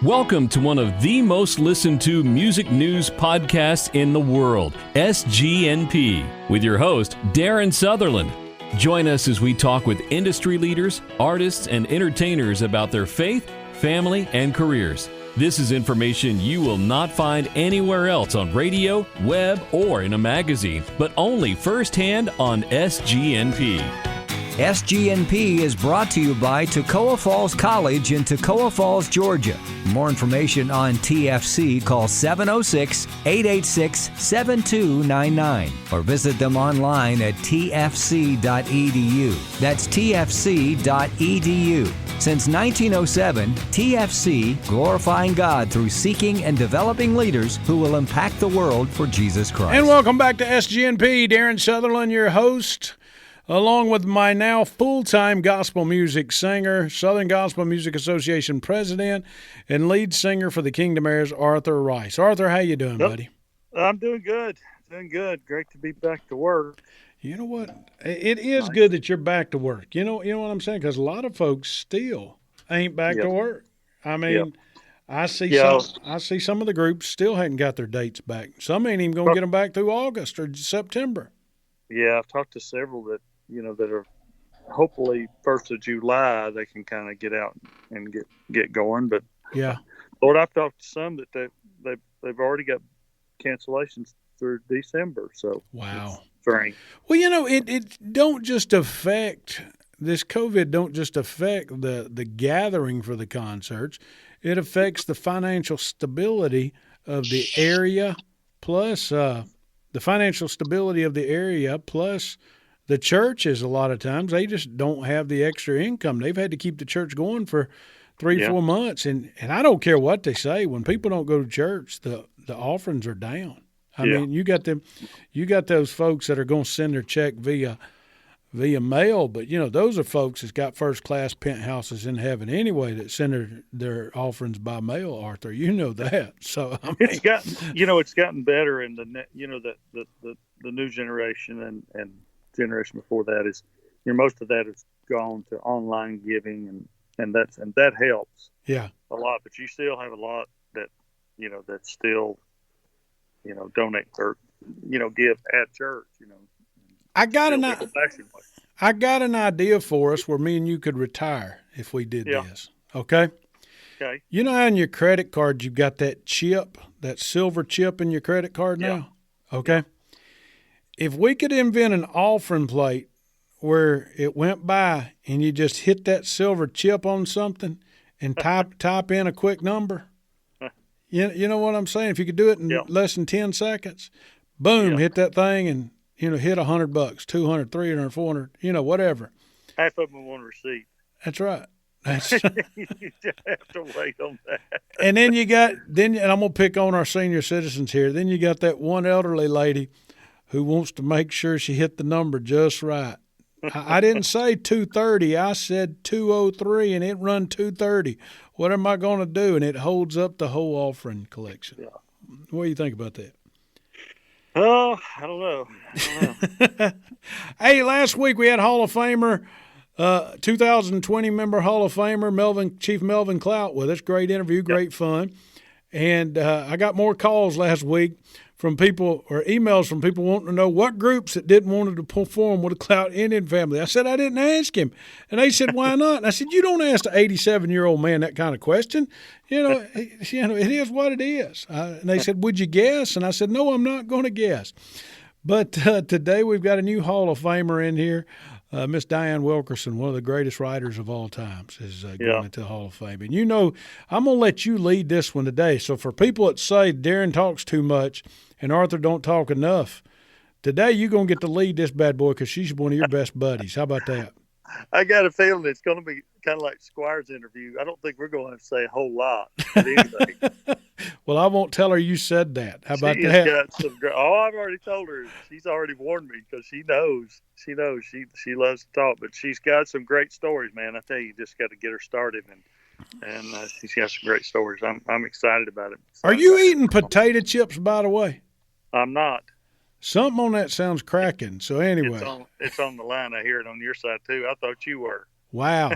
Welcome to one of the most listened to music news podcasts in the world, SGNP, with your host, Darren Sutherland. Join us as we talk with industry leaders, artists, and entertainers about their faith, family, and careers. This is information you will not find anywhere else on radio, web, or in a magazine, but only firsthand on SGNP. SGNP is brought to you by Toccoa Falls College in Toccoa Falls, Georgia. For more information on TFC, call 706-886-7299 or visit them online at tfc.edu. That's tfc.edu. Since 1907, TFC, glorifying God through seeking and developing leaders who will impact the world for Jesus Christ. And welcome back to SGNP. Darren Sutherland, your host, along with my now full-time gospel music singer, Southern Gospel Music Association president, and lead singer for the Kingdom Heirs, Arthur Rice. Arthur, how you doing, buddy? I'm doing good. Doing good. Great to be back to work. You know what? It is good that you're back to work. You know what I'm saying? Because a lot of folks still ain't back to work. I mean, I see some of the groups still hadn't got their dates back. Some ain't even going to get them back through August or September. Yeah, I've talked to several that are hopefully 1st of July they can kind of get out and get going. But yeah, Lord, I've talked to some that they've already got cancellations through December. So wow. Strange. Well, it don't just affect this COVID. Don't just affect the gathering for the concerts. It affects the financial stability of the area, plus the financial stability of the area, plus the churches. A lot of times they just don't have the extra income. They've had to keep the church going for 3-4 months, and I don't care what they say. When people don't go to church, the offerings are down. I mean, you got those folks that are going to send their check via mail, but those are folks that's got first class penthouses in heaven anyway that send their offerings by mail. Arthur, you know that. So I mean, it's gotten better in the new generation and generation before that is most of that has gone to online giving and that helps a lot. But you still have a lot that that still donate or give at church. I got an idea for us where me and you could retire if we did this. Okay. Okay. You know how in your credit card you've got that chip, that silver chip in your credit card now? Okay. If we could invent an offering plate where it went by and you just hit that silver chip on something and type in a quick number. You know what I'm saying? If you could do it in less than 10 seconds, boom, hit that thing and, hit $100, $200, $300, $400, whatever. Half of them want a receipt. That's right. You just have to wait on that. And then and I'm going to pick on our senior citizens here. Then you got that one elderly lady who wants to make sure she hit the number just right. I didn't say 230. I said 203, and it run 230. What am I going to do? And it holds up the whole offering collection. Yeah. What do you think about that? Oh, I don't know. Hey, last week we had Hall of Famer, 2020 member Hall of Famer Chief Melvin Clout with us. Great interview, great fun. And I got more calls last week from people or emails from people wanting to know what groups that didn't want to perform with the Clout Indian family. I said I didn't ask him. And they said, why not? And I said, you don't ask the 87-year-old man that kind of question. It is what it is. And they said, would you guess? And I said, no, I'm not going to guess. But today we've got a new Hall of Famer in here. Miss Diane Wilkinson, one of the greatest writers of all times, is going into the Hall of Fame. And I'm going to let you lead this one today. So for people that say Darren talks too much and Arthur don't talk enough, today you're going to get to lead this bad boy because she's one of your best buddies. How about that? I got a feeling it's going to be kind of like Squire's interview. I don't think we're going to say a whole lot. But anything. Well, I won't tell her you said that. How about that? I've already told her. She's already warned me because she knows. She loves to talk, but she's got some great stories, man. I tell you, just got to get her started, and she's got some great stories. I'm excited about it. Are you eating potato chips, by the way? I'm not. Something on that sounds cracking. So anyway, it's on the line. I hear it on your side too. I thought you were. Wow.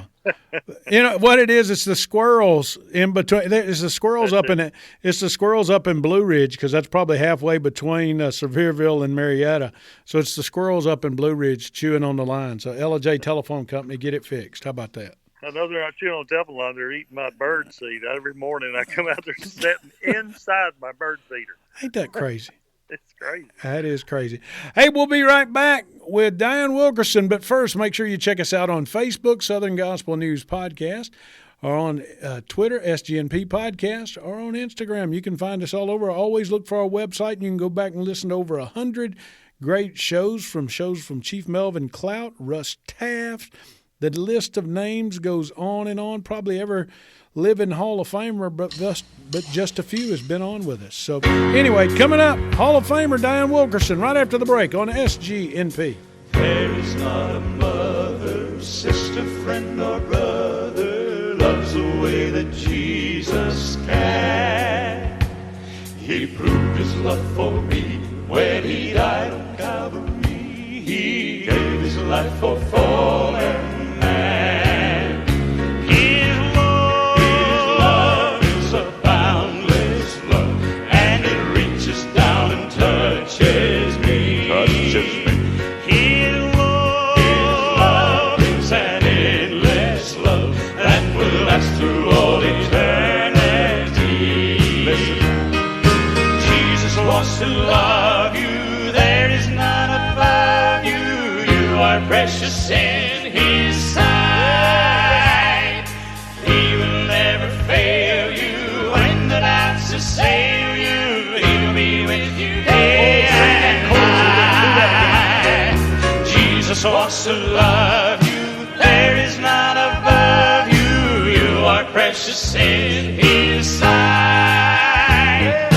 You know what it is? It's the squirrels in between. It's the squirrels up in it. It's the squirrels up in Blue Ridge, because that's probably halfway between Sevierville and Marietta. So it's the squirrels up in Blue Ridge chewing on the line. So L&J Telephone Company, get it fixed. How about that? I know they're not chewing on the telephone line. They're eating my bird seed. Every morning I come out there sitting inside my bird feeder. Ain't that crazy? It's crazy. That is crazy. Hey, we'll be right back with Diane Wilkinson. But first, make sure you check us out on Facebook, Southern Gospel News Podcast, or on Twitter, SGNP Podcast, or on Instagram. You can find us all over. Always look for our website, and you can go back and listen to over 100 great shows from Chief Melvin Clout, Russ Taft. The list of names goes on and on. Probably ever living Hall of Famer, but just a few has been on with us. So anyway, coming up, Hall of Famer Diane Wilkinson right after the break on SGNP. There is not a mother, sister, friend, or brother loves the way that Jesus can. He proved his love for me when he died on Calvary. He gave his life for fallen man. To love you, there is none above you. You are precious in His sight. He will never fail you when the doubts assail you. He'll be with you day and night. Jesus wants to love you. There is none above you. You are precious in His sight.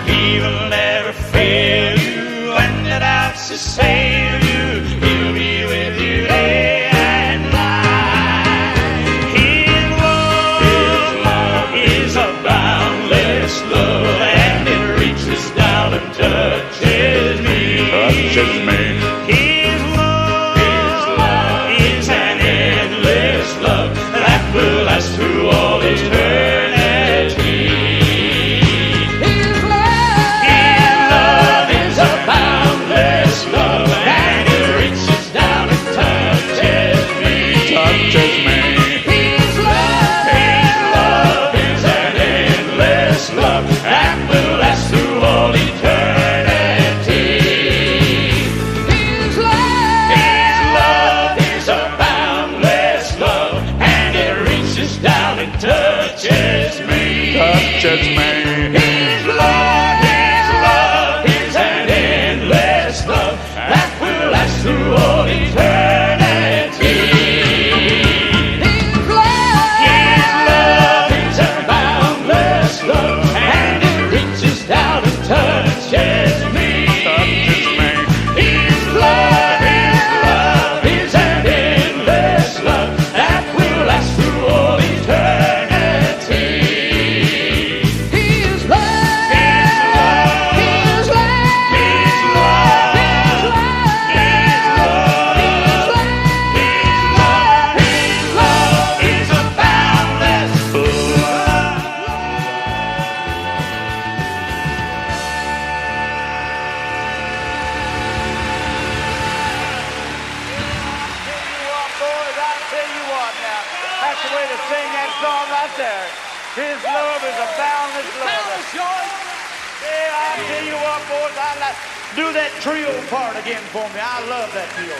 He will never fail you when the doubts assail you. He'll be with you day and night. His love is a boundless love, and it reaches down and touches me. Touches me. His love is an endless love that will last through all eternity. Touches me. His love is an endless love that will last through all eternity. His love is a boundless love, and it reaches down and touches me. Touches me. His love is an endless love that will last through all eternity. His love is a boundless love. Yeah, I tell you what, boys, I like do that trio part again for me. I love that trio.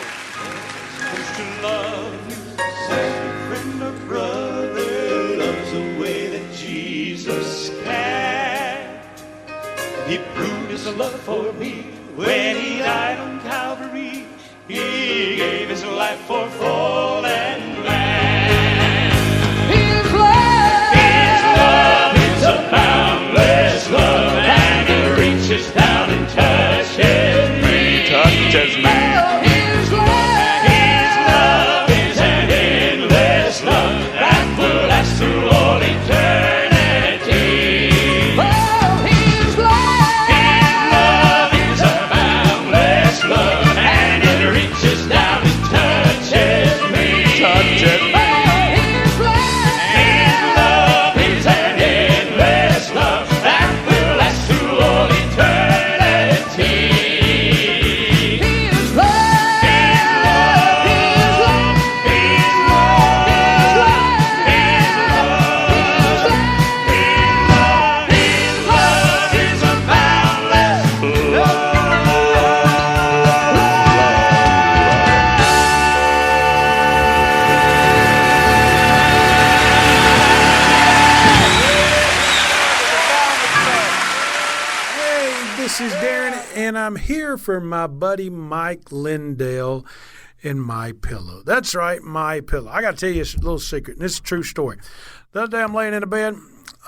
To love you, sister, friend, or brother loves the way that Jesus can. He proved his love for me when he died on Calvary. He gave his life for fallen man. A boundless love, and it reaches down and touches me. Touches me. His love is an endless love that will last through all eternity. His love is a boundless love, and it reaches down and touches me. This is Darren, and I'm here for my buddy Mike Lindell and My Pillow. That's right, My Pillow. I got to tell you a little secret, and this is a true story. The other day I'm laying in the bed.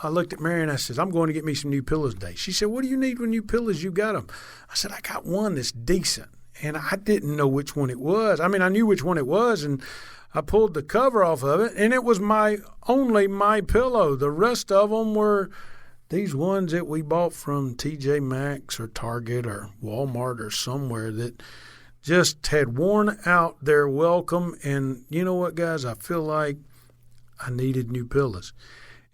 I looked at Mary and I said, I'm going to get me some new pillows today. She said, what do you need with new pillows? You got them. I said, I got one that's decent. And I didn't know which one it was. I mean, I knew which one it was, and I pulled the cover off of it, and it was only My Pillow. The rest of them were these ones that we bought from TJ Maxx or Target or Walmart or somewhere that just had worn out their welcome. And you know what, guys? I feel like I needed new pillows.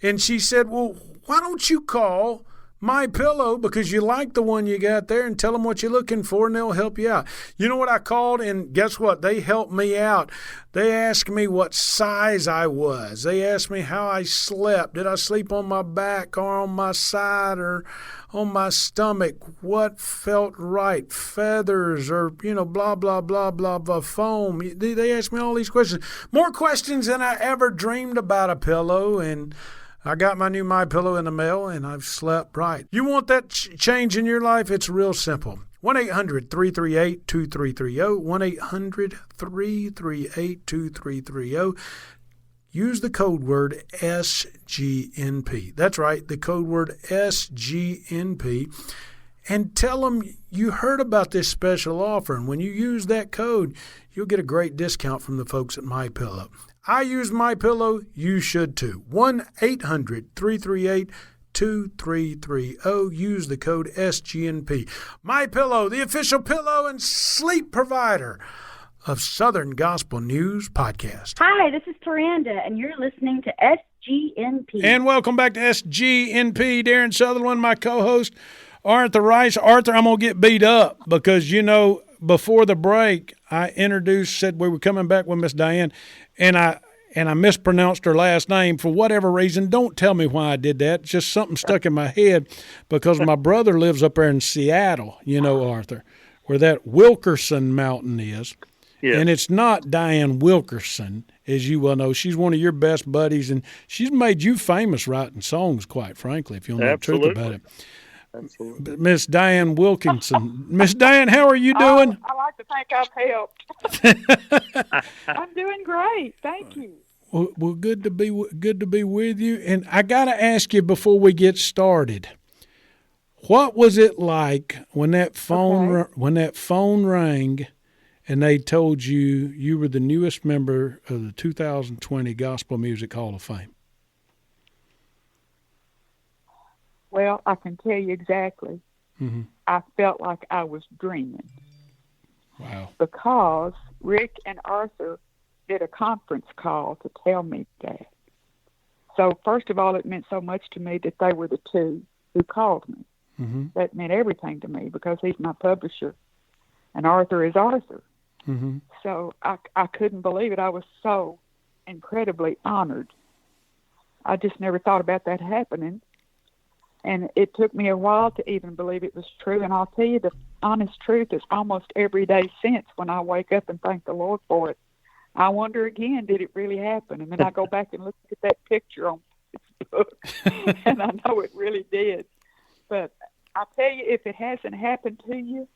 And she said, well, why don't you call My Pillow, because you like the one you got there, and tell them what you're looking for, and they'll help you out. You know what? I called, and guess what? They helped me out. They asked me what size I was. They asked me how I slept. Did I sleep on my back or on my side or on my stomach? What felt right? Feathers or, blah, blah, blah, blah, blah, foam. They asked me all these questions. More questions than I ever dreamed about a pillow, and I got my new My Pillow in the mail, and I've slept right. You want that change in your life? It's real simple. 1-800-338-2330. 1-800-338-2330. Use the code word SGNP. That's right, the code word SGNP. And tell them you heard about this special offer. And when you use that code, you'll get a great discount from the folks at My Pillow. I use My Pillow. You should too. 1-800-338-2330. Use the code SGNP. My Pillow, the official pillow and sleep provider of Southern Gospel News Podcast. Hi, this is Miranda, and you're listening to SGNP. And welcome back to SGNP. Darren Sutherland, my co-host, Arthur Rice. Arthur, I'm going to get beat up because, before the break, I said we were coming back with Miss Diane, and I mispronounced her last name for whatever reason. Don't tell me why I did that. It's just something stuck in my head because my brother lives up there in Seattle, Arthur, where that Wilkinson mountain is. Yeah. And it's not Diane Wilkinson, as you well know. She's one of your best buddies, and she's made you famous writing songs, quite frankly, if you know the truth about it. Absolutely. Miss Diane Wilkinson. Miss Diane, how are you doing? I like to think I've helped. I'm doing great. Thank you. Well, good to be with you. And I got to ask you before we get started, what was it like when that phone rang and they told you you were the newest member of the 2020 Gospel Music Hall of Fame? Well, I can tell you exactly. Mm-hmm. I felt like I was dreaming. Wow. Because Rick and Arthur did a conference call to tell me that. So, first of all, it meant so much to me that they were the two who called me. Mm-hmm. That meant everything to me because he's my publisher, and Arthur is Arthur. Mm-hmm. So I couldn't believe it. I was so incredibly honored. I just never thought about that happening. And it took me a while to even believe it was true. And I'll tell you the honest truth is almost every day since, when I wake up and thank the Lord for it, I wonder again, did it really happen? And then I go back and look at that picture on Facebook, and I know it really did. But I tell you, if it hasn't happened to you,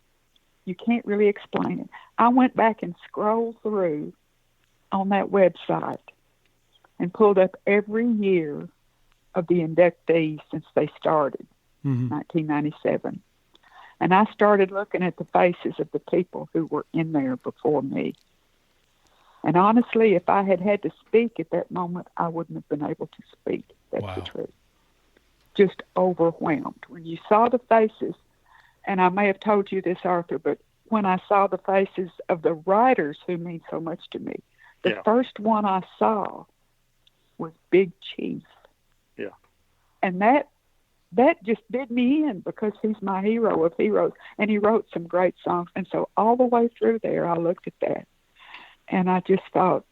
you can't really explain it. I went back and scrolled through on that website and pulled up every year of the inductees since they started, 1997. And I started looking at the faces of the people who were in there before me. And honestly, if I had had to speak at that moment, I wouldn't have been able to speak. That's Wow. the truth. Just overwhelmed. When you saw the faces, and I may have told you this, Arthur, but when I saw the faces of the writers who mean so much to me, the first one I saw was Big Chief. Yeah. And that just did me in because he's my hero of heroes. And he wrote some great songs. And so all the way through there, I looked at that. And I just thought,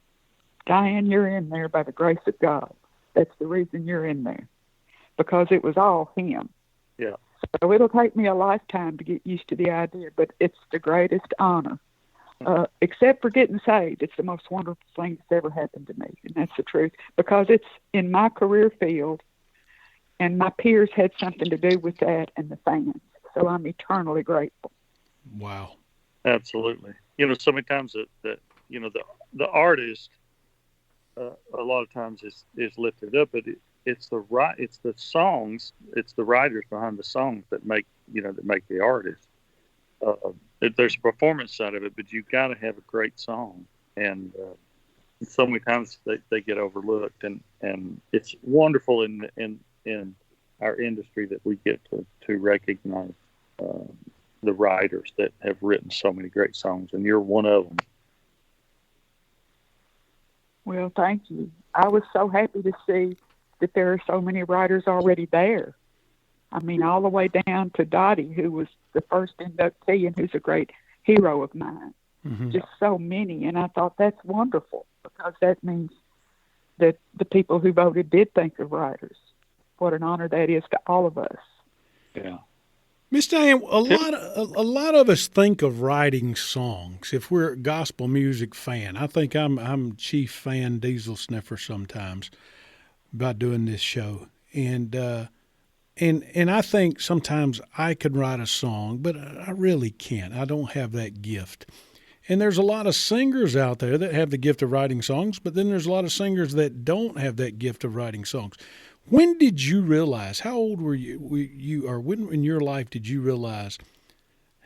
Diane, you're in there by the grace of God. That's the reason you're in there. Because it was all him. Yeah. So it'll take me a lifetime to get used to the idea, but it's the greatest honor. Except for getting saved. It's the most wonderful thing that's ever happened to me. And that's the truth. Because it's in my career field, and my peers had something to do with that, and the fans. so I'm eternally grateful. Wow. Absolutely. So many times that the artist a lot of times is lifted up, but it's the songs, it's the writers behind the songs that make the artist. There's a performance side of it, but you got to have a great song, and so many times they get overlooked, and it's wonderful in our industry that we get to recognize the writers that have written so many great songs, and you're one of them. Well, thank you. I was so happy to see that there are so many writers already there. I mean, all the way down to Dottie, who was the first inductee and who's a great hero of mine. Mm-hmm. Just so many. And I thought that's wonderful, because that means that the people who voted did think of writers. What an honor that is to all of us. Yeah. Miss Diane, a lot of us think of writing songs. If we're a gospel music fan, I think I'm chief fan Diesel Sniffer sometimes about doing this show, and I think sometimes I could write a song, but I really can't. I don't have that gift. And there's a lot of singers out there that have the gift of writing songs, but then there's a lot of singers that don't have that gift of writing songs. When did you realize, how old were you, or when in your life did you realize,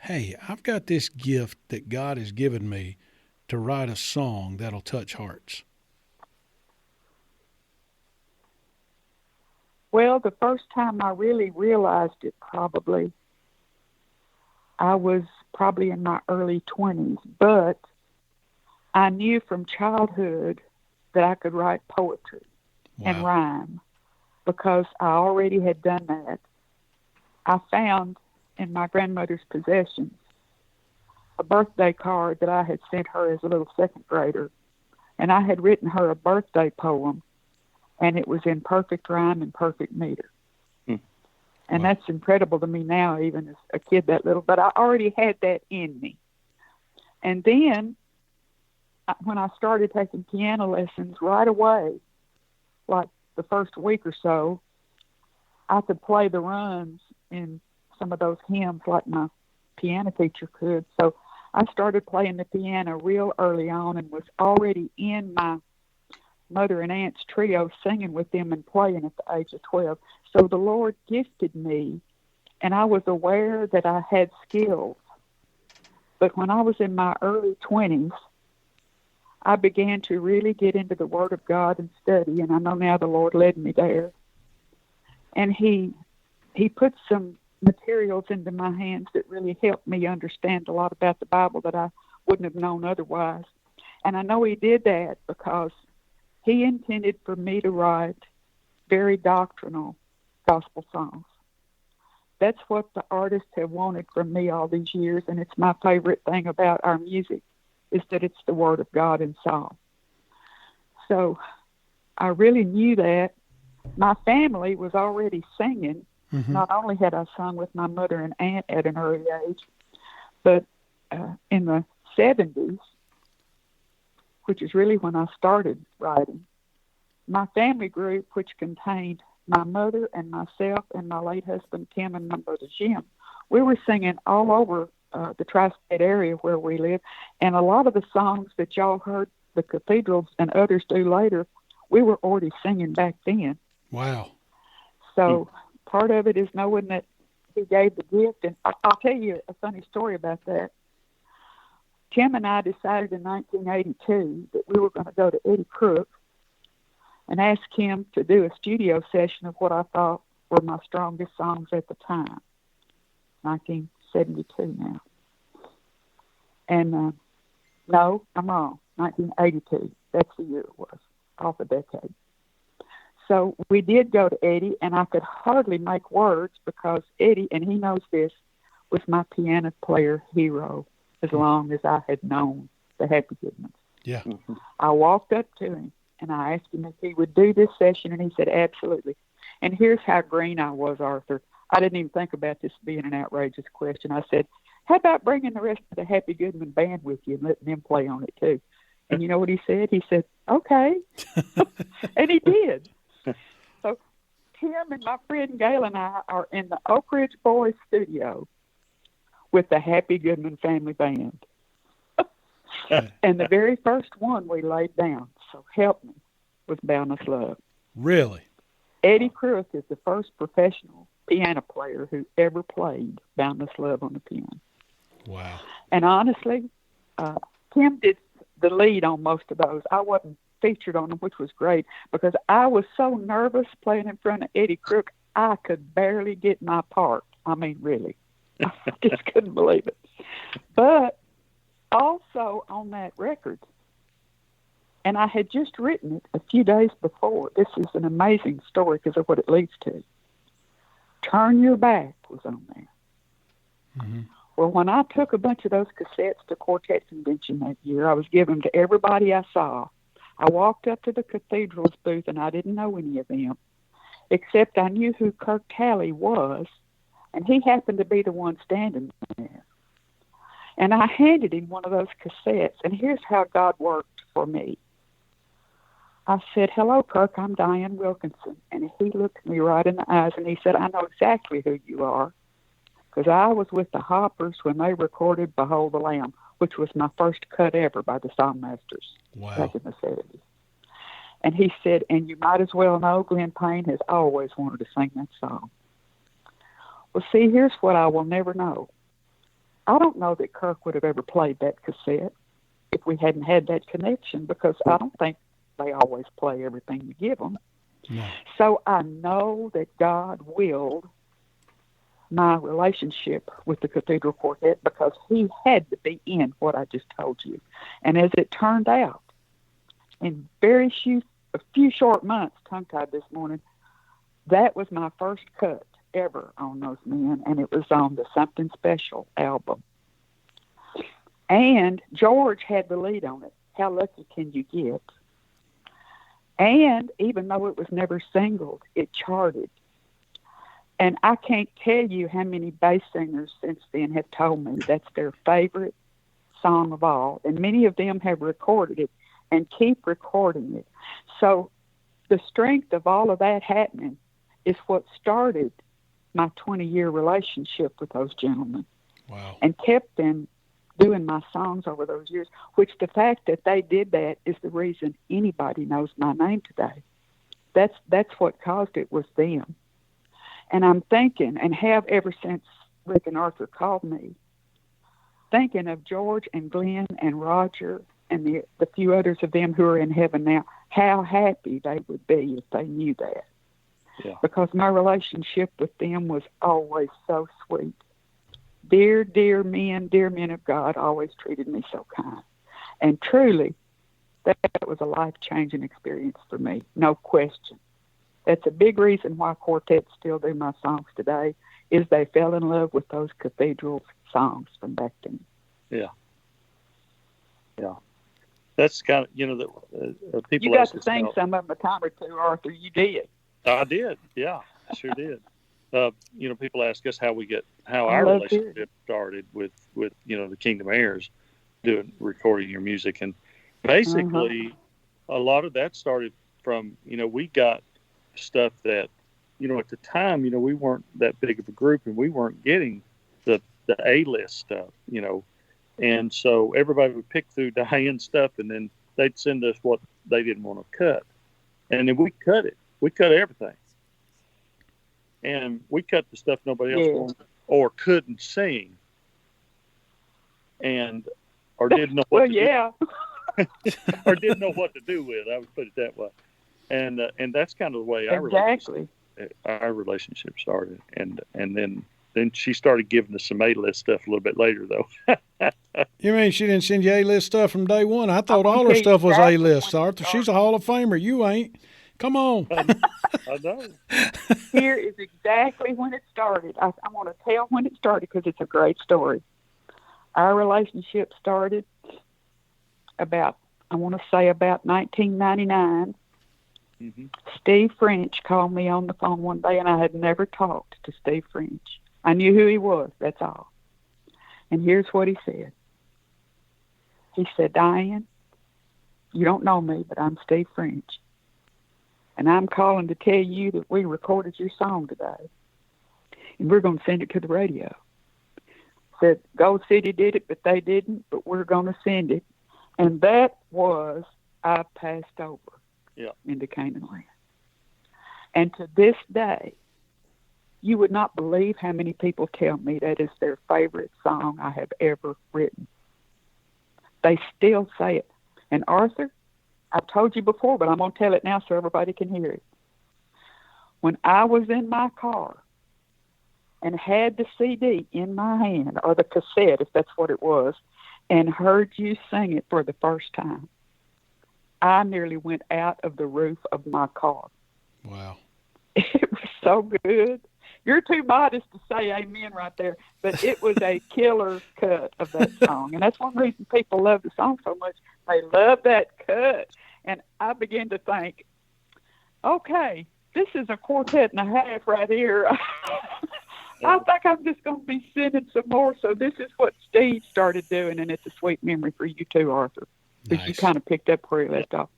hey, I've got this gift that God has given me to write a song that'll touch hearts? Well, the first time I really realized it, I was probably in my early 20s, but I knew from childhood that I could write poetry and rhyme, because I already had done that. I found in my grandmother's possessions a birthday card that I had sent her as a little second grader, and I had written her a birthday poem, and it was in perfect rhyme and perfect meter. And that's incredible to me now, even as a kid that little, but I already had that in me. And then when I started taking piano lessons right away, like the first week or so, I could play the runs in some of those hymns like my piano teacher could. So I started playing the piano real early on and was already in my mother and aunt's trio singing with them and playing at the age of 12. So the Lord gifted me, and I was aware that I had skills. But when I was in my early 20s, I began to really get into the Word of God and study, and I know now the Lord led me there. And He put some materials into my hands that really helped me understand a lot about the Bible that I wouldn't have known otherwise. And I know He did that because He intended for me to write very doctrinal gospel songs. That's what the artists have wanted from me all these years, and it's my favorite thing about our music, is that it's the Word of God in song. So I really knew that. My family was already singing. Mm-hmm. Not only had I sung with my mother and aunt at an early age, but in the 70s, which is really when I started writing, my family group, which contained my mother and myself and my late husband Tim and my brother Jim, we were singing all over the tri-state area where we live, and a lot of the songs that y'all heard the cathedrals and others do later, we were already singing back then. Wow. So part of it is knowing that He gave the gift, and I'll tell you a funny story about that. Tim and I decided in 1982 that we were going to go to Eddie Crook and ask him to do a studio session of what I thought were my strongest songs at the time. 1972 now. And no, I'm wrong. 1982. That's the year it was, off a decade. So we did go to Eddie, and I could hardly make words because Eddie, and he knows this, was my piano player hero as long as I had known the Happy Goodmans. Yeah. Mm-hmm. I walked up to him, and I asked him if he would do this session, and he said, absolutely. And here's how green I was, Arthur. I didn't even think about this being an outrageous question. I said, how about bringing the rest of the Happy Goodman band with you and letting them play on it too? And you know what he said? He said, okay. And he did. So Tim and my friend Gail and I are in the Oak Ridge Boys studio with the Happy Goodman Family Band. And the very first one we laid down, so help me, was Boundless Love. Really? Eddie Crook is the first professional piano player who ever played Boundless Love on the piano. Wow. And honestly, Tim did the lead on most of those. I wasn't featured on them, which was great, because I was so nervous playing in front of Eddie Crook, I could barely get my part. I mean, really. I just couldn't believe it. But also on that record, and I had just written it a few days before. This is an amazing story because of what it leads to. Turn Your Back was on there. Mm-hmm. Well, when I took a bunch of those cassettes to Quartet Convention that year, I was giving them to everybody I saw. I walked up to the Cathedral's booth, and I didn't know any of them, except I knew who Kirk Talley was, and he happened to be the one standing there. And I handed him one of those cassettes, and here's how God worked for me. I said, "Hello, Kirk, I'm Diane Wilkinson." And he looked me right in the eyes, and he said, "I know exactly who you are, because I was with the Hoppers when they recorded Behold the Lamb, which was my first cut ever by the Songmasters back in the 70s. And he said, "And you might as well know Glenn Payne has always wanted to sing that song." Well, see, here's what I will never know. I don't know that Kirk would have ever played that cassette if we hadn't had that connection, because I don't think they always play everything you give them. No. So I know that God willed my relationship with the Cathedral Quartet because he had to be in what I just told you. And as it turned out, in a few short months, tongue-tied this morning, that was my first cut ever on those men, and it was on the Something Special album. And George had the lead on it. How lucky can you get? And even though it was never singled, it charted. And I can't tell you how many bass singers since then have told me that's their favorite song of all. And many of them have recorded it and keep recording it. So the strength of all of that happening is what started my 20-year relationship with those gentlemen. Wow. And kept them doing my songs over those years, which the fact that they did that is the reason anybody knows my name today. That's what caused it, was them. And I'm thinking, and have ever since Rick and Arthur called me, thinking of George and Glenn and Roger and the few others of them who are in heaven now, how happy they would be if they knew that. Yeah. Because my relationship with them was always so sweet. Dear, dear men of God always treated me so kind. And truly, that was a life-changing experience for me, no question. That's a big reason why quartets still do my songs today, is they fell in love with those Cathedral songs from back then. Yeah. Yeah. That's kind of, the people... You got to sing some of them a time or two, Arthur. You did. I did. Yeah, I sure did. People ask us how our relationship started with the Kingdom Heirs recording your music. And basically, a lot of that started from, we got stuff that, at the time, we weren't that big of a group and we weren't getting the A-list stuff, And so everybody would pick through Diane's stuff and then they'd send us what they didn't want to cut. And then we cut it. We cut everything. And we cut the stuff nobody else wanted or couldn't sing. Or didn't know what to do. Or didn't know what to do with. I would put it that way. And that's kind of the way our relationship started. And then she started giving us some A-list stuff a little bit later, though. You mean she didn't send you A-list stuff from day one? I thought all her stuff was A-list, Arthur. She's a Hall of Famer. You ain't. Come on. I know. Here is exactly when it started. I want to tell when it started because it's a great story. Our relationship started about 1999. Mm-hmm. Steve French called me on the phone one day, and I had never talked to Steve French. I knew who he was, that's all. And here's what he said. He said, "Diane, you don't know me, but I'm Steve French. And I'm calling to tell you that we recorded your song today. And we're going to send it to the radio. that Gold City did it, but they didn't, but we're going to send it. And that was I Passed Over into Canaan Land. And to this day, you would not believe how many people tell me that is their favorite song I have ever written. They still say it. And Arthur, I've told you before, but I'm going to tell it now so everybody can hear it. When I was in my car and had the CD in my hand, or the cassette, if that's what it was, and heard you sing it for the first time, I nearly went out of the roof of my car. Wow. It was so good. You're too modest to say amen right there, but it was a killer cut of that song. And that's one reason people love the song so much. They love that cut. And I began to think, okay, this is a quartet and a half right here. I think I'm just going to be sending some more. So this is what Steve started doing, and it's a sweet memory for you too, Arthur, because you kind of picked up where he left off.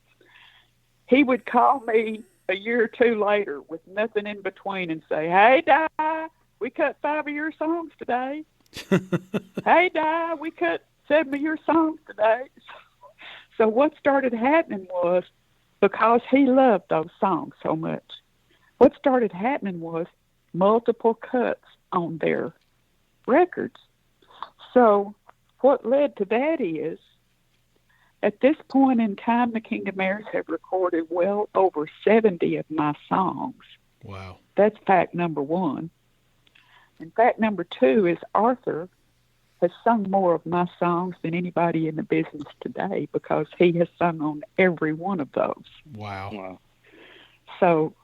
He would call me a year or two later with nothing in between and say, "Hey, Di, we cut 5 of your songs today." "Hey, Di, we cut 7 of your songs today." So what started happening was, because he loved those songs so much, what started happening was multiple cuts on their records. So what led to that is, at this point in time, the Kingdom Heirs have recorded well over 70 of my songs. Wow. That's fact number one. And fact number two is Arthur has sung more of my songs than anybody in the business today, because he has sung on every one of those. Wow. So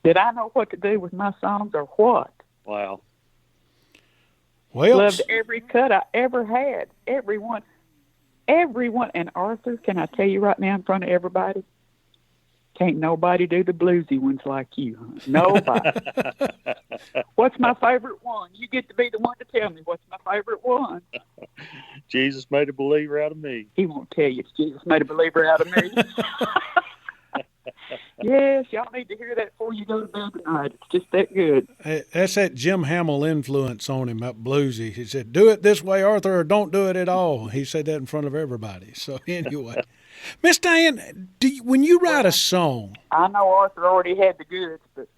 did I know what to do with my songs or what? Wow. Well, Loved every cut I ever had. Every one. And Arthur, can I tell you right now in front of everybody, can't nobody do the bluesy ones like you, huh? Nobody. What's my favorite one? You get to be the one to tell me what's my favorite one. Jesus Made a Believer Out of Me. He won't tell you Jesus made a believer out of me. Yes, y'all need to hear that before you go to bed tonight. It's just that good. That's that Jim Hamill influence on him, that bluesy. He said, "Do it this way, Arthur, or don't do it at all." He said that in front of everybody. So anyway, Miss Diane, when you write a song, I know Arthur already had the goods, but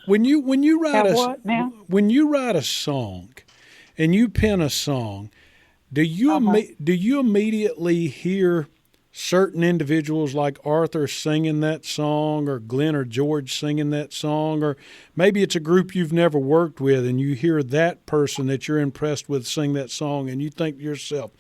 when you write when you write a song, and you pen a song, do you immediately hear certain individuals like Arthur singing that song, or Glenn or George singing that song, or maybe it's a group you've never worked with and you hear that person that you're impressed with sing that song, and you think to yourself,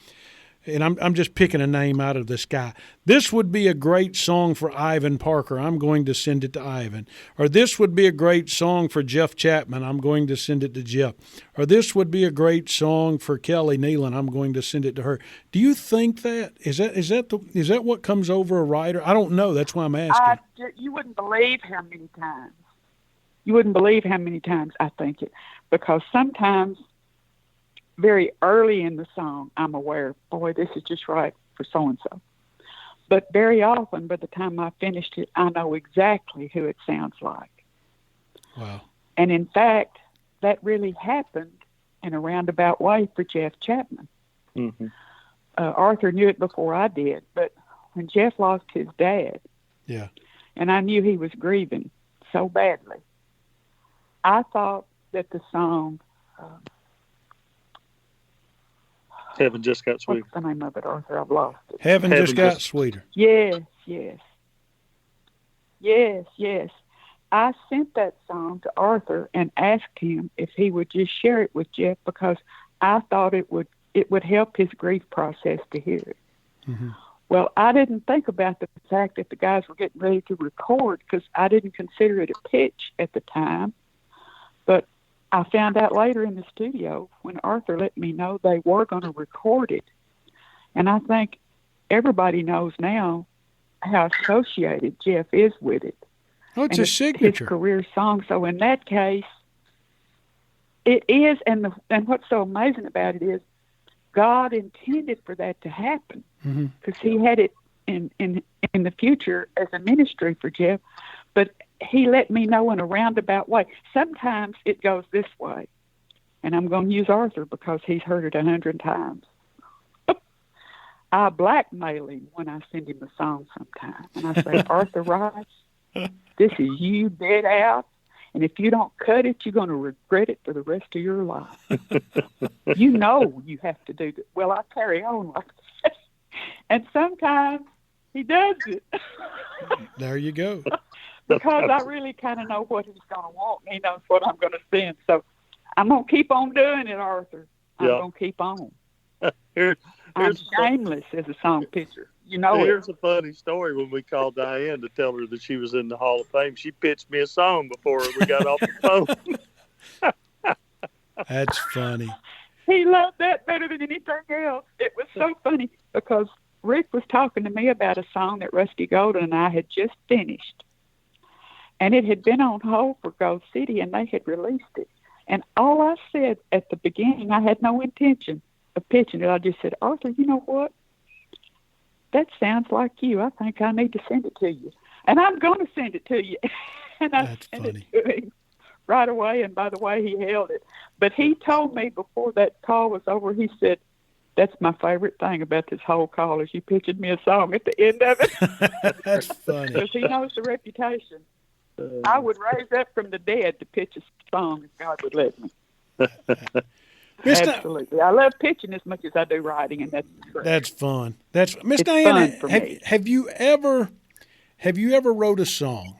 and I'm just picking a name out of the sky, this would be a great song for Ivan Parker, I'm going to send it to Ivan. Or this would be a great song for Jeff Chapman, I'm going to send it to Jeff. Or this would be a great song for Kelly Nealon, I'm going to send it to her. Do you think that? Is that what comes over a writer? I don't know. That's why I'm asking. You wouldn't believe how many times. You wouldn't believe how many times I think it. Because sometimes very early in the song, I'm aware, boy, this is just right for so-and-so. But very often, by the time I finished it, I know exactly who it sounds like. Wow. And in fact, that really happened in a roundabout way for Jeff Chapman. Mm-hmm. Arthur knew it before I did, but when Jeff lost his dad, and I knew he was grieving so badly, I thought that the song... Heaven Just Got Sweeter. What's the name of it, Arthur? I've lost it. Heaven Just Got Sweeter. Yes. I sent that song to Arthur and asked him if he would just share it with Jeff, because I thought it would help his grief process to hear it. Mm-hmm. Well, I didn't think about the fact that the guys were getting ready to record, because I didn't consider it a pitch at the time. But I found out later in the studio when Arthur let me know they were going to record it. And I think everybody knows now how associated Jeff is with it. Oh, it's a signature. His career song. So in that case, it is. And what's so amazing about it is God intended for that to happen, because He had it in the future as a ministry for Jeff. But He let me know in a roundabout way. Sometimes it goes this way. and I'm going to use Arthur because he's heard it 100 times. I blackmail him when I send him a song sometime. And I say, Arthur Rice, this is you dead out. And if you don't cut it, you're going to regret it for the rest of your life. You know you have to do that. Well, I carry on like that. And sometimes he does it. There you go. Because I really kind of know what he's going to want. And he knows what I'm going to send. So I'm going to keep on doing it, Arthur. I'm going to keep on. I'm shameless as a song pitcher. You know Here's a funny story. When we called Diane to tell her that she was in the Hall of Fame, she pitched me a song before we got off the phone. That's funny. He loved that better than anything else. It was so funny because Rick was talking to me about a song that Rusty Golden and I had just finished. And it had been on hold for Gold City, and they had released it. And all I said at the beginning, I had no intention of pitching it. I just said, Arthur, you know what? That sounds like you. I think I need to send it to you. And I'm going to send it to you. And I sent it to him right away. And by the way, he held it. But he told me before that call was over, he said, that's my favorite thing about this whole call is you pitching me a song at the end of it. That's funny. Because he knows the reputation. I would rise up from the dead to pitch a song if God would let me. Absolutely. I love pitching as much as I do writing, and that's true. That's fun. That's Miss Diane. Have you ever wrote a song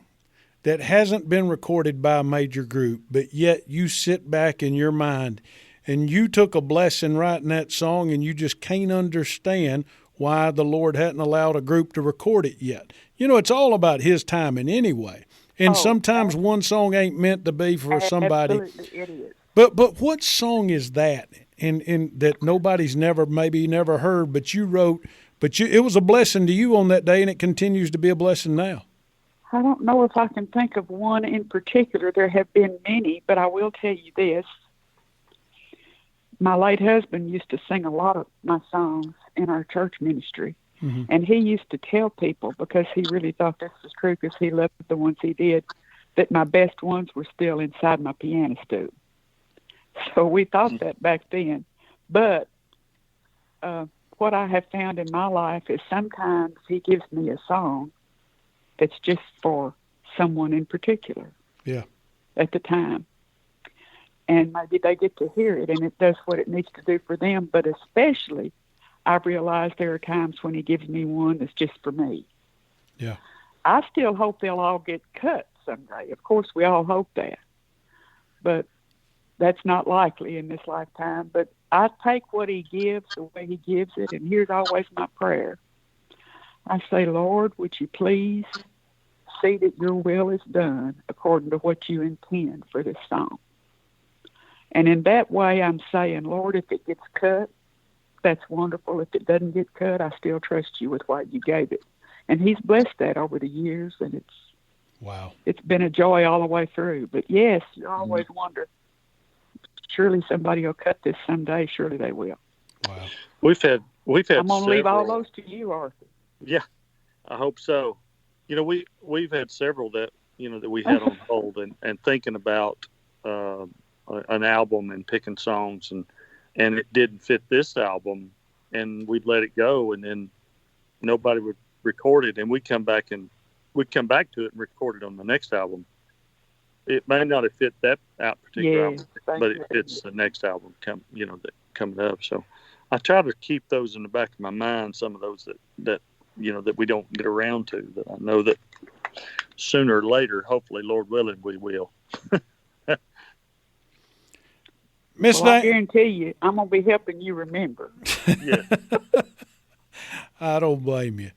that hasn't been recorded by a major group, but yet you sit back in your mind and you took a blessing writing that song, and you just can't understand why the Lord hadn't allowed a group to record it yet? You know, it's all about His timing anyway. And sometimes one song ain't meant to be for somebody. Absolutely, it is. But what song is that? And that nobody's never heard, but you wrote, it was a blessing to you on that day, and it continues to be a blessing now. I don't know if I can think of one in particular. There have been many, but I will tell you this. My late husband used to sing a lot of my songs in our church ministry. Mm-hmm. And he used to tell people, because he really thought this was true, because he loved the ones he did, that my best ones were still inside my piano stool. So we thought that back then. But what I have found in my life is sometimes he gives me a song that's just for someone in particular. Yeah. At the time. And maybe they get to hear it, and it does what it needs to do for them. But especially, I've realized there are times when he gives me one that's just for me. Yeah. I still hope they'll all get cut someday. Of course, we all hope that. But that's not likely in this lifetime. But I take what he gives the way he gives it, and here's always my prayer. I say, Lord, would you please see that your will is done according to what you intend for this song? And in that way, I'm saying, Lord, if it gets cut, that's wonderful. If it doesn't get cut, I still trust you with what you gave it. And he's blessed that over the years, and it's been a joy all the way through. But yes, you always wonder, surely somebody will cut this someday. Surely they will. Wow. We've had I'm going to leave all those to you, Arthur. Yeah, I hope so. You know, we've had several that we had on hold and thinking about an album and picking songs, and it didn't fit this album, and we'd let it go, and then nobody would record it, and we'd come back to it and record it on the next album. It may not have fit that particular album, but it fits the next album coming up. So I try to keep those in the back of my mind, some of those that we don't get around to, that I know that sooner or later, hopefully, Lord willing, we will. I guarantee you, I'm going to be helping you remember. Yeah. I don't blame you.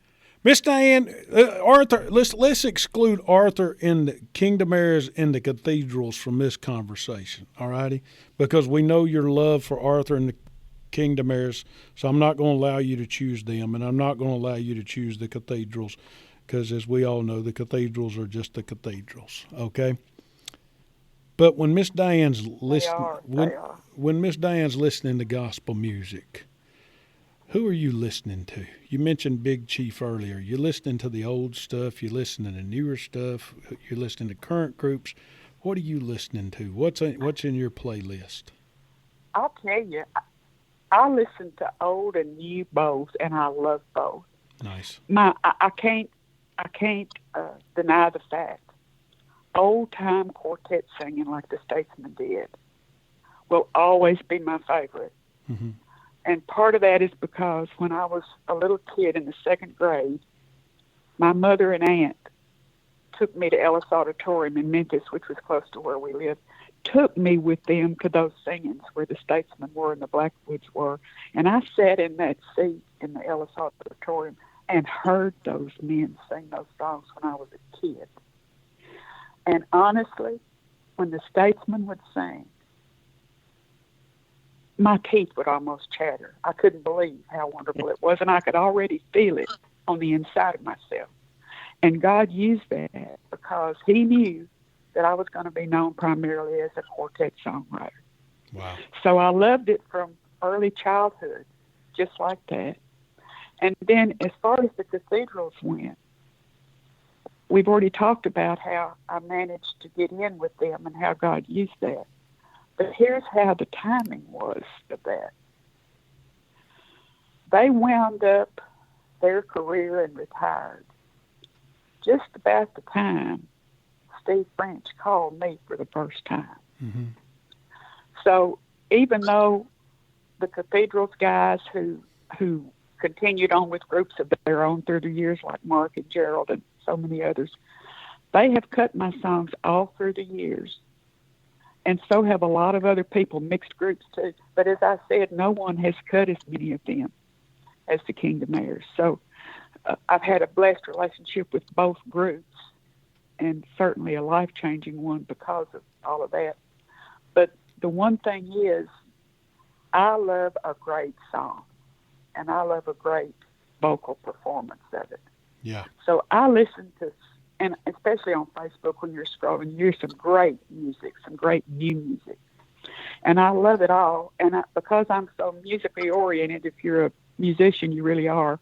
Miss Diane, Arthur, let's exclude Arthur in the Kingdom Airs and the Cathedrals from this conversation, all righty? Because we know your love for Arthur and the Kingdom Airs, so I'm not going to allow you to choose them, and I'm not going to allow you to choose the Cathedrals, because as we all know, the Cathedrals are just the Cathedrals, okay? But when Miss Diane's when Miss Diane's listening to gospel music, who are you listening to? You mentioned Big Chief earlier. You're listening to the old stuff. You're listening to newer stuff. You're listening to current groups. What are you listening to? What's in your playlist? I'll tell you, I listen to old and new both, and I love both. Nice. I can't deny the fact. Old time quartet singing like the Statesmen did will always be my favorite. Mm-hmm. And part of that is because when I was a little kid in the second grade, my mother and aunt took me to Ellis Auditorium in Memphis, which was close to where we lived, took me with them to those singings where the Statesmen were and the Blackwoods were. And I sat in that seat in the Ellis Auditorium and heard those men sing those songs when I was a kid. And honestly, when the Statesmen would sing, my teeth would almost chatter. I couldn't believe how wonderful it was, and I could already feel it on the inside of myself. And God used that because he knew that I was going to be known primarily as a quartet songwriter. Wow. So I loved it from early childhood, just like that. And then as far as the cathedrals went, we've already talked about how I managed to get in with them and how God used that. But here's how the timing was of that. They wound up their career and retired just about the time Steve French called me for the first time. Mm-hmm. So even though the cathedrals guys who continued on with groups of their own through the years, like Mark and Gerald and so many others, they have cut my songs all through the years. And so have a lot of other people, mixed groups too. But as I said, no one has cut as many of them as the Kingdom Heirs. So I've had a blessed relationship with both groups, and certainly a life-changing one because of all of that. But the one thing is, I love a great song, and I love a great vocal performance of it. Yeah. So I listen to, and especially on Facebook when you're scrolling, you hear some great music, some great new music. And I love it all. And because I'm so musically oriented, if you're a musician, you really are,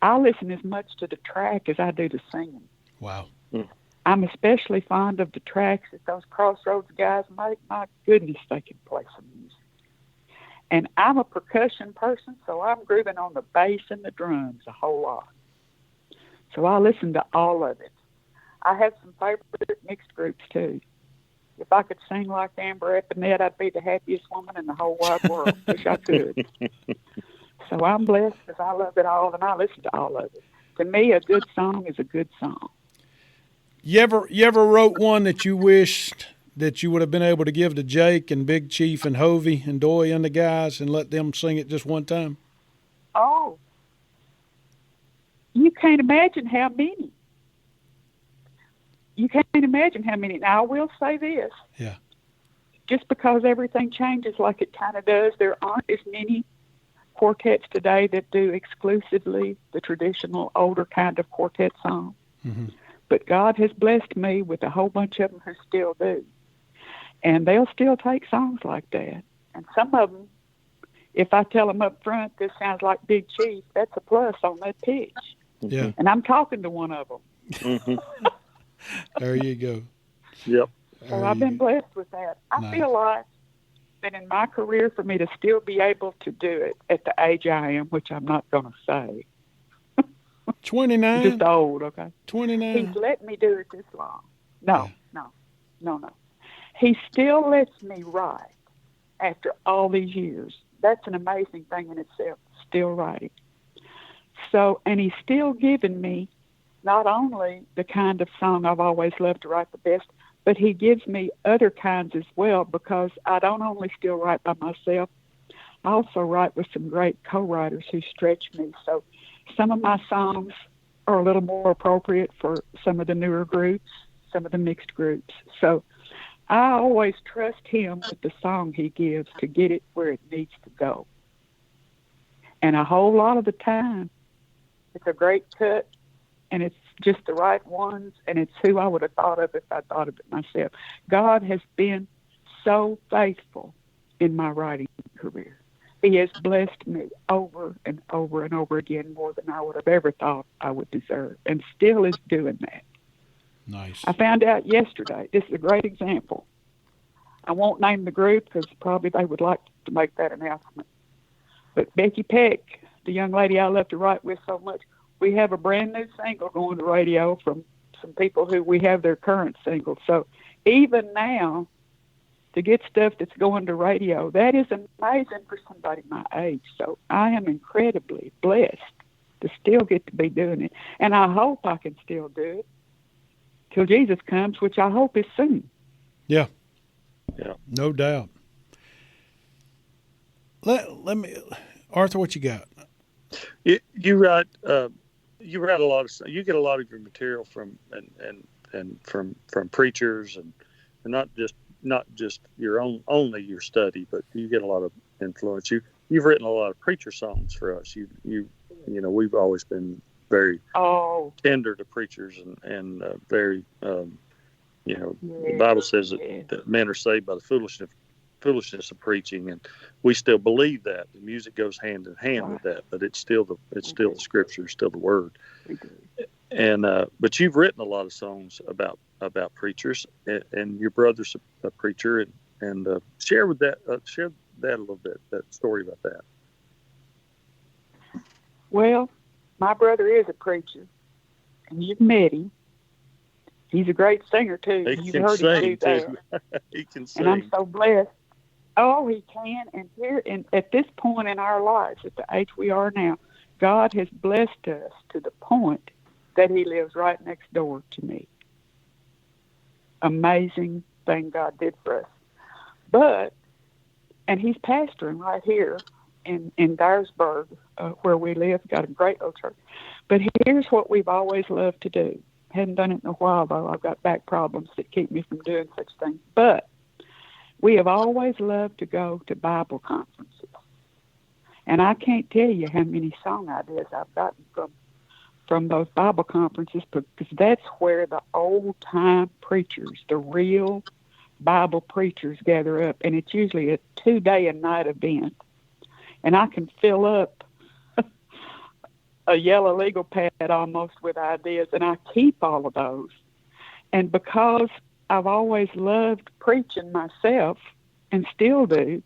I listen as much to the track as I do to singing. Wow. I'm especially fond of the tracks that those Crossroads guys make. My goodness, they can play some music. And I'm a percussion person, so I'm grooving on the bass and the drums a whole lot. So I listen to all of it. I have some favorite mixed groups, too. If I could sing like Amber Epinette, I'd be the happiest woman in the whole wide world. Wish I could. So I'm blessed because I love it all, and I listen to all of it. To me, a good song is a good song. You ever wrote one that you wished that you would have been able to give to Jake and Big Chief and Hovey and Doy and the guys and let them sing it just one time? Oh, you can't imagine how many. You can't imagine how many. Now, I will say this. Yeah. Just because everything changes like it kind of does, there aren't as many quartets today that do exclusively the traditional older kind of quartet song. Mm-hmm. But God has blessed me with a whole bunch of them who still do. And they'll still take songs like that. And some of them, if I tell them up front, this sounds like Big Chief, that's a plus on that pitch. Yeah. And I'm talking to one of them. Mm-hmm. There you go. Yep. So I've been blessed with that. I feel like that in my career, for me to still be able to do it at the age I am, which I'm not going to say. 29? Just old, okay? 29? He's let me do it this long. No. He still lets me write after all these years. That's an amazing thing in itself, still writing. So, and he's still giving me not only the kind of song I've always loved to write the best, but he gives me other kinds as well, because I don't only still write by myself, I also write with some great co-writers who stretch me. So some of my songs are a little more appropriate for some of the newer groups, some of the mixed groups. So I always trust him with the song he gives to get it where it needs to go. And a whole lot of the time, it's a great cut, and it's just the right ones, and it's who I would have thought of if I thought of it myself. God has been so faithful in my writing career. He has blessed me over and over and over again more than I would have ever thought I would deserve, and still is doing that. Nice. I found out yesterday, this is a great example. I won't name the group because probably they would like to make that announcement. But Becky Peck, the young lady I love to write with so much, we have a brand new single going to radio from some people who we have their current singles. So even now, to get stuff that's going to radio, that is amazing for somebody my age. So I am incredibly blessed to still get to be doing it. And I hope I can still do it till Jesus comes, which I hope is soon. Yeah. Yeah. No doubt. Let me, Arthur, what you got? You write a lot of, you get a lot of your material from from preachers and not just your own only your study, but you get a lot of influence. You've written a lot of preacher songs for us. You know, we've always been very tender to preachers and very you know, the Bible says that men are saved by the foolishness of preaching, and we still believe that. The music goes hand in hand with that, but it's still the scripture, still the word. And but you've written a lot of songs about preachers, and your brother's a preacher, and share that a little bit, that story about that. Well, my brother is a preacher, and you've met him. He's a great singer too. You've heard him do that. He can sing. And I'm so blessed. Oh, he can. And at this point in our lives, at the age we are now, God has blessed us to the point that he lives right next door to me. Amazing thing God did for us. And he's pastoring right here in Dyersburg, where we live. Got a great old church. But here's what we've always loved to do. Hadn't done it in a while, though. I've got back problems that keep me from doing such things. But we have always loved to go to Bible conferences. And I can't tell you how many song ideas I've gotten from those Bible conferences, because that's where the old-time preachers, the real Bible preachers, gather up. And it's usually a 2-day and night event. And I can fill up a yellow legal pad almost with ideas, and I keep all of those. And because I've always loved preaching myself and still do,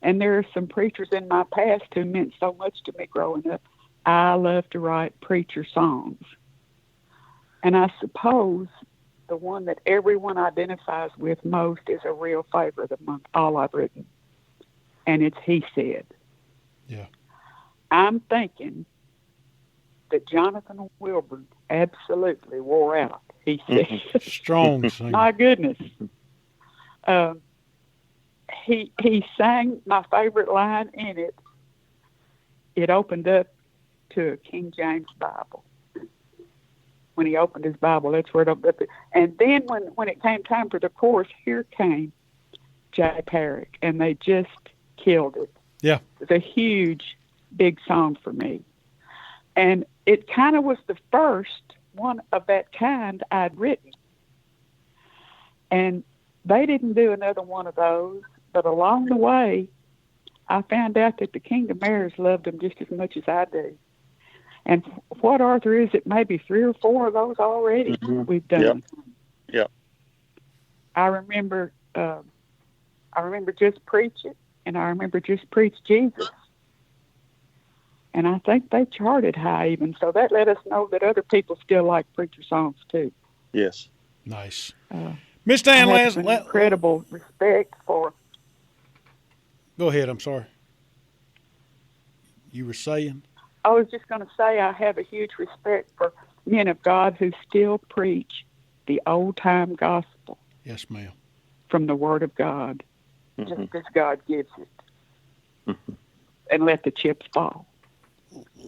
and there are some preachers in my past who meant so much to me growing up, I love to write preacher songs. And I suppose the one that everyone identifies with most is a real favorite among all I've written, and it's He Said. Yeah. I'm thinking that Jonathan Wilburn absolutely wore out. He said, Strong singer. My goodness. He sang my favorite line in it. It opened up to a King James Bible. When he opened his Bible, that's where it opened up. And then when it came time for the chorus, here came Jay Parrick, and they just killed it. Yeah. It's a huge, big song for me. And it kind of was the first one of that kind I'd written. And they didn't do another one of those, but along the way, I found out that the Kingdom Heirs loved them just as much as I do. And what, Arthur, is it maybe 3 or 4 of those already we've done? Yep. I remember Just Preach It, and I remember Just Preach Jesus. And I think they charted high even, so that let us know that other people still like preacher songs too. Yes. Nice. Miss Diane, I have incredible respect for. Go ahead. I'm sorry. You were saying? I was just going to say I have a huge respect for men of God who still preach the old-time gospel. Yes, ma'am. From the Word of God, just as God gives it, and let the chips fall.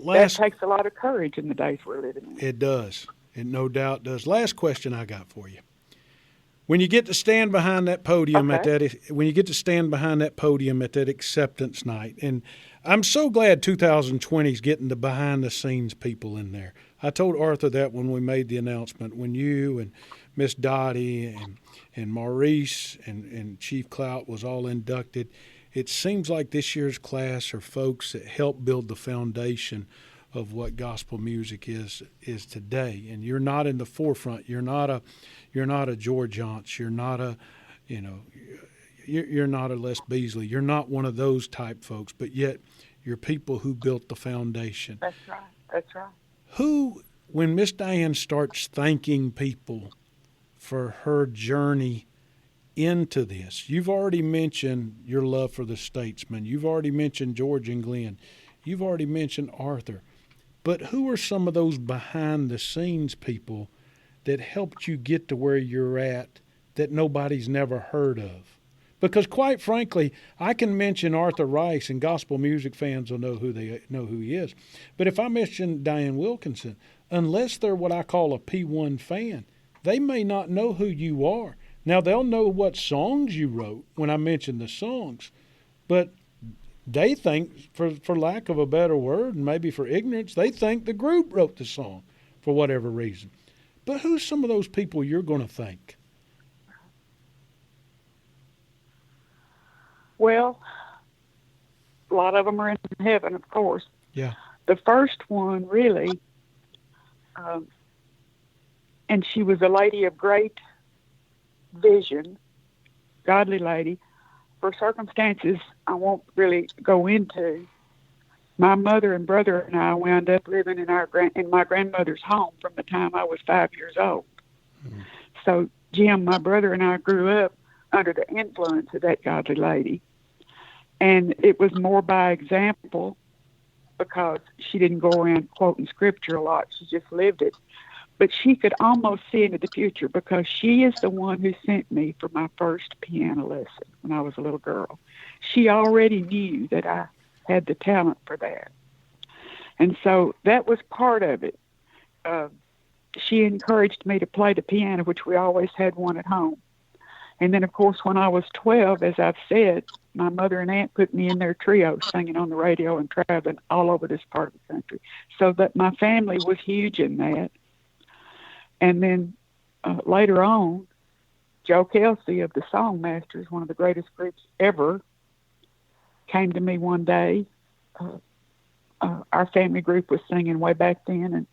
That takes a lot of courage in the days we're living in. It does. It no doubt does. Last question I got for you. When you get to stand behind that podium at that acceptance night, and I'm so glad 2020 is getting the behind the scenes people in there. I told Arthur that when we made the announcement, when you and Miss Dottie and Maurice and Chief Clout was all inducted. It seems like this year's class are folks that help build the foundation of what gospel music is today. And you're not in the forefront. You're not a George Johnson. You're not you're not a Les Beasley. You're not one of those type folks, but yet you're people who built the foundation. That's right. That's right. Who, when Miss Diane starts thanking people for her journey into this, you've already mentioned your love for the Statesman. You've already mentioned George and Glenn. You've already mentioned Arthur. But who are some of those behind-the-scenes people that helped you get to where you're at that nobody's never heard of? Because quite frankly, I can mention Arthur Rice, and gospel music fans will know who he is. But if I mention Diane Wilkinson, unless they're what I call a P1 fan, they may not know who you are. Now, they'll know what songs you wrote when I mention the songs, but they think, for lack of a better word, and maybe for ignorance, they think the group wrote the song for whatever reason. But who's some of those people you're going to thank? Well, a lot of them are in heaven, of course. Yeah. The first one, really, and she was a lady of great vision, godly lady. For circumstances I won't really go into, my mother and brother and I wound up living in my grandmother's home from the time I was 5 years old. Mm-hmm. So Jim, my brother, and I grew up under the influence of that godly lady. And it was more by example because she didn't go around quoting scripture a lot. She just lived it. But she could almost see into the future because she is the one who sent me for my first piano lesson when I was a little girl. She already knew that I had the talent for that. And so that was part of it. She encouraged me to play the piano, which we always had one at home. And then, of course, when I was 12, as I've said, my mother and aunt put me in their trio singing on the radio and traveling all over this part of the country. So that my family was huge in that. And then later on, Joe Kelsey of the Songmasters, one of the greatest groups ever, came to me one day. Our family group was singing way back then, and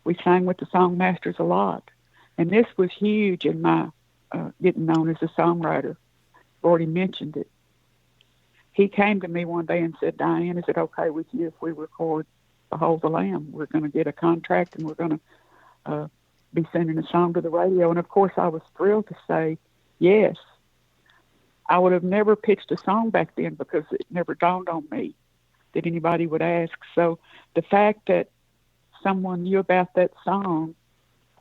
we sang with the Songmasters a lot. And this was huge in my getting known as a songwriter. I've already mentioned it. He came to me one day and said, Diane, is it okay with you if we record Behold the Lamb? We're going to get a contract, and we're going to be sending a song to the radio. And, of course, I was thrilled to say yes. I would have never pitched a song back then because it never dawned on me that anybody would ask. So the fact that someone knew about that song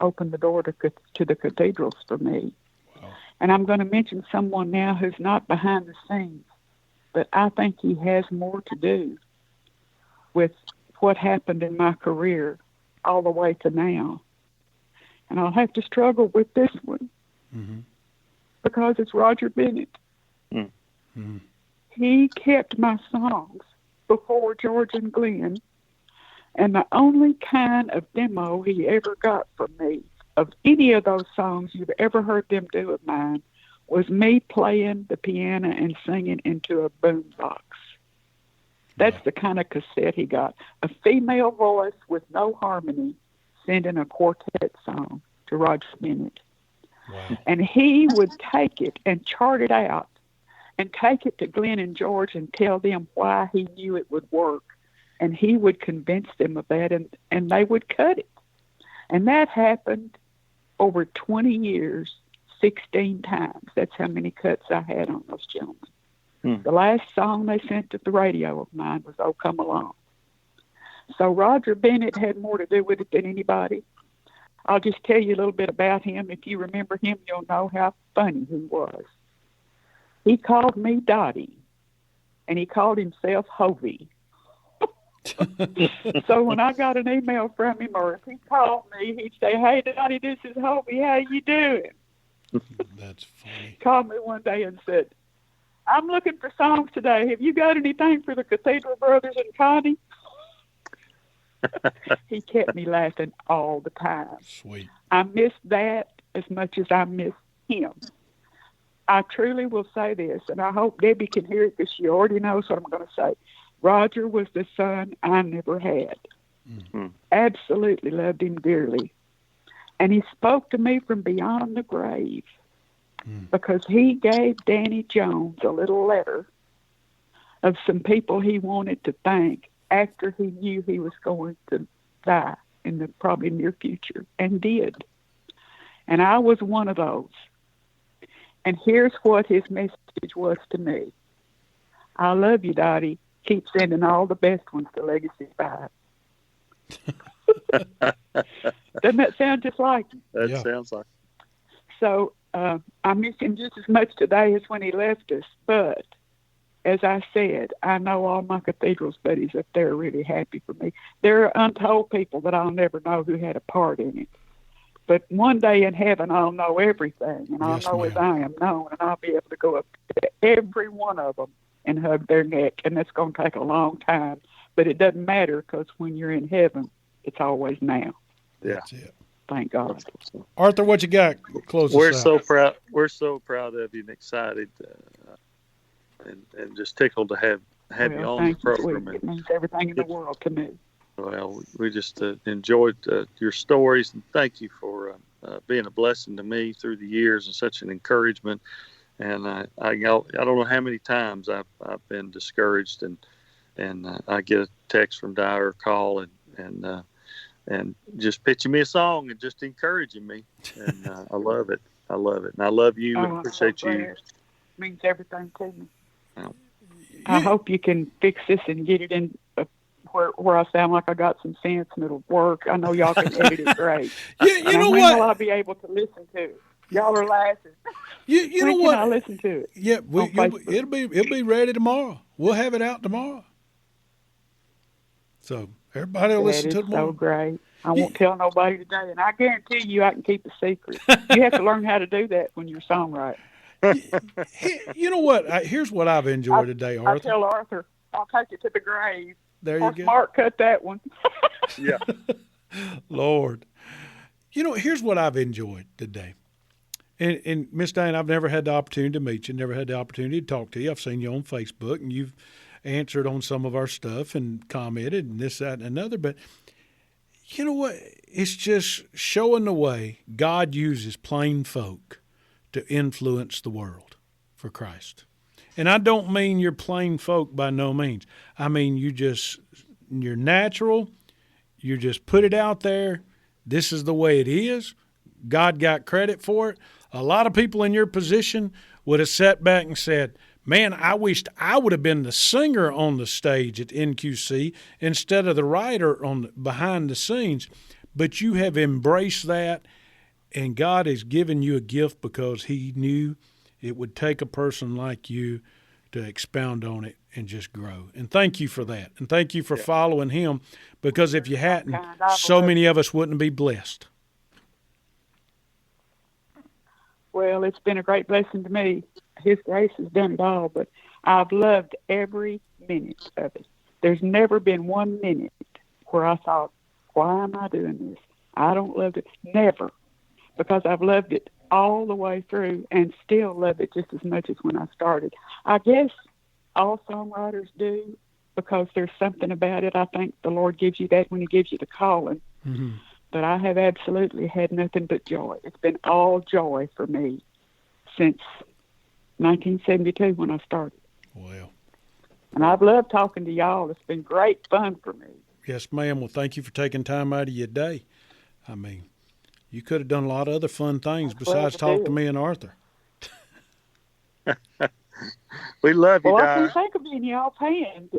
opened the door to the cathedrals for me. Wow. And I'm going to mention someone now who's not behind the scenes, but I think he has more to do with what happened in my career all the way to now. And I'll have to struggle with this one because it's Roger Bennett. Mm-hmm. He kept my songs before George and Glenn, and the only kind of demo he ever got from me of any of those songs you've ever heard them do of mine was me playing the piano and singing into a boombox. That's the kind of cassette he got. A female voice with no harmony singing a quartet song to Roger Bennett. Wow. And he would take it and chart it out and take it to Glenn and George and tell them why he knew it would work. And he would convince them of that, and they would cut it. And that happened over 20 years, 16 times. That's how many cuts I had on those gentlemen. The last song they sent to the radio of mine was Oh Come Along. So Roger Bennett had more to do with it than anybody. I'll just tell you a little bit about him. If you remember him, you'll know how funny he was. He called me Dottie, and he called himself Hovey. So when I got an email from him, or if he called me, he'd say, "Hey, Dottie, this is Hovey. How you doing?" That's funny. Called me one day and said, "I'm looking for songs today. Have you got anything for the Cathedral Brothers and Connie?" He kept me laughing all the time. Sweet. I miss that as much as I miss him. I truly will say this, and I hope Debbie can hear it because she already knows what I'm going to say. Roger was the son I never had. Mm-hmm. Absolutely loved him dearly. And he spoke to me from beyond the grave. because he gave Danny Jones a little letter of some people he wanted to thank after he knew he was going to die in the probably near future, and did. And I was one of those. And here's what his message was to me. I love you, Dottie. Keep sending all the best ones to Legacy 5. Doesn't that sound just like him? That sounds like. So I miss him just as much today as when he left us. But as I said, I know all my Cathedrals buddies up there are really happy for me. There are untold people that I'll never know who had a part in it. But one day in heaven, I'll know everything, and I'll know as I am known, and I'll be able to go up to every one of them and hug their neck, and that's going to take a long time. But it doesn't matter, because when you're in heaven, it's always now. Yeah. That's it. Thank God. Arthur, what you got? Close We're us out. so proud. We're so proud of you and excited, and just tickled to have you on the program. It means everything in the world to me. Well, we just enjoyed your stories, and thank you for being a blessing to me through the years and such an encouragement. And I don't know how many times I've been discouraged, and I get a text from Dyer, call, and just pitching me a song and just encouraging me. And I love it. I love it. And I love you and appreciate you. It means everything to me. I hope you can fix this and get it in where I sound like I got some sense and it'll work. I know y'all can edit it great. You know what? Will I be able to listen to it? Y'all are laughing. You know what? Can I listen to it? Yeah, it'll be ready tomorrow. We'll have it out tomorrow. So everybody will listen to it tomorrow. So great. I won't tell nobody today, and I guarantee you I can keep a secret. You have to learn how to do that when you're a songwriter. You know what? Here's what I've enjoyed today, Arthur. I tell Arthur, I'll take you to the grave. There you go. Mark cut that one. Yeah. Lord. You know, here's what I've enjoyed today. And Miss Diane, I've never had the opportunity to meet you, never had the opportunity to talk to you. I've seen you on Facebook, and you've answered on some of our stuff and commented and this, that, and another. But you know what? It's just showing the way God uses plain folk to influence the world for Christ. And I don't mean you're plain folk by no means. I mean you're natural. You just put it out there. This is the way it is. God got credit for it. A lot of people in your position would have sat back and said, man, I wished I would have been the singer on the stage at NQC instead of the writer behind the scenes. But you have embraced that, and God has given you a gift because he knew it would take a person like you to expound on it and just grow. And thank you for that. And thank you for following him, because if you hadn't, so many of us wouldn't be blessed. Well, it's been a great blessing to me. His grace has done it all, but I've loved every minute of it. There's never been 1 minute where I thought, why am I doing this? I don't love it. Never. Because I've loved it all the way through and still love it just as much as when I started. I guess all songwriters do, because there's something about it. I think the Lord gives you that when he gives you the calling. Mm-hmm. But I have absolutely had nothing but joy. It's been all joy for me since 1972 when I started. Well. And I've loved talking to y'all. It's been great fun for me. Yes, ma'am. Well, thank you for taking time out of your day. I mean, you could have done a lot of other fun things besides talk to me and Arthur. We love you, Well, Di. I can't think of any y'all's hands.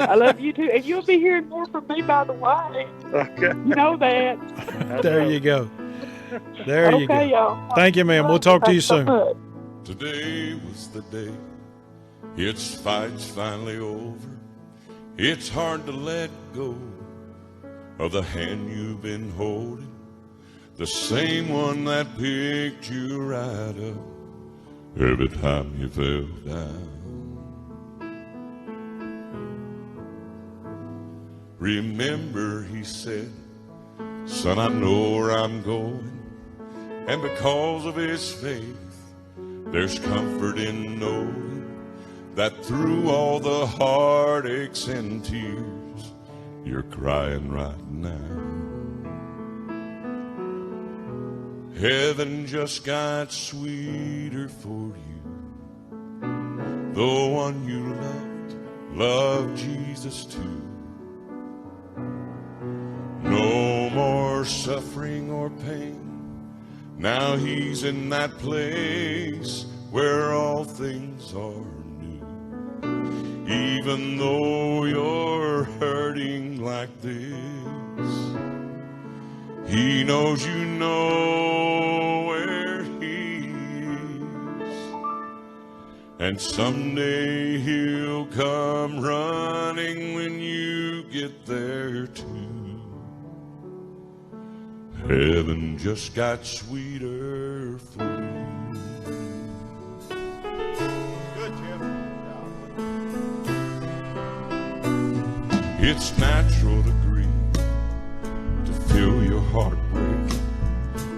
I love you, too. And you'll be hearing more from me, by the way. Okay. You know that. There you go. There you go. Okay, y'all. Thank you, ma'am. We'll talk to you soon. Today was the day. Its fight's finally over. It's hard to let go of the hand you've been holding, the same one that picked you right up every time you fell down. Remember, he said, son, I know where I'm going, and because of his faith, there's comfort in knowing that through all the heartaches and tears, you're crying right now. Heaven just got sweeter for you. The one you loved Jesus too. No more suffering or pain. Now he's in that place where all things are new. Even though you're hurting like this, he knows you know where he is. And someday he'll come running when you get there too. Heaven just got sweeter for you. Good, Jim. It's natural to grieve, to feel your heart break.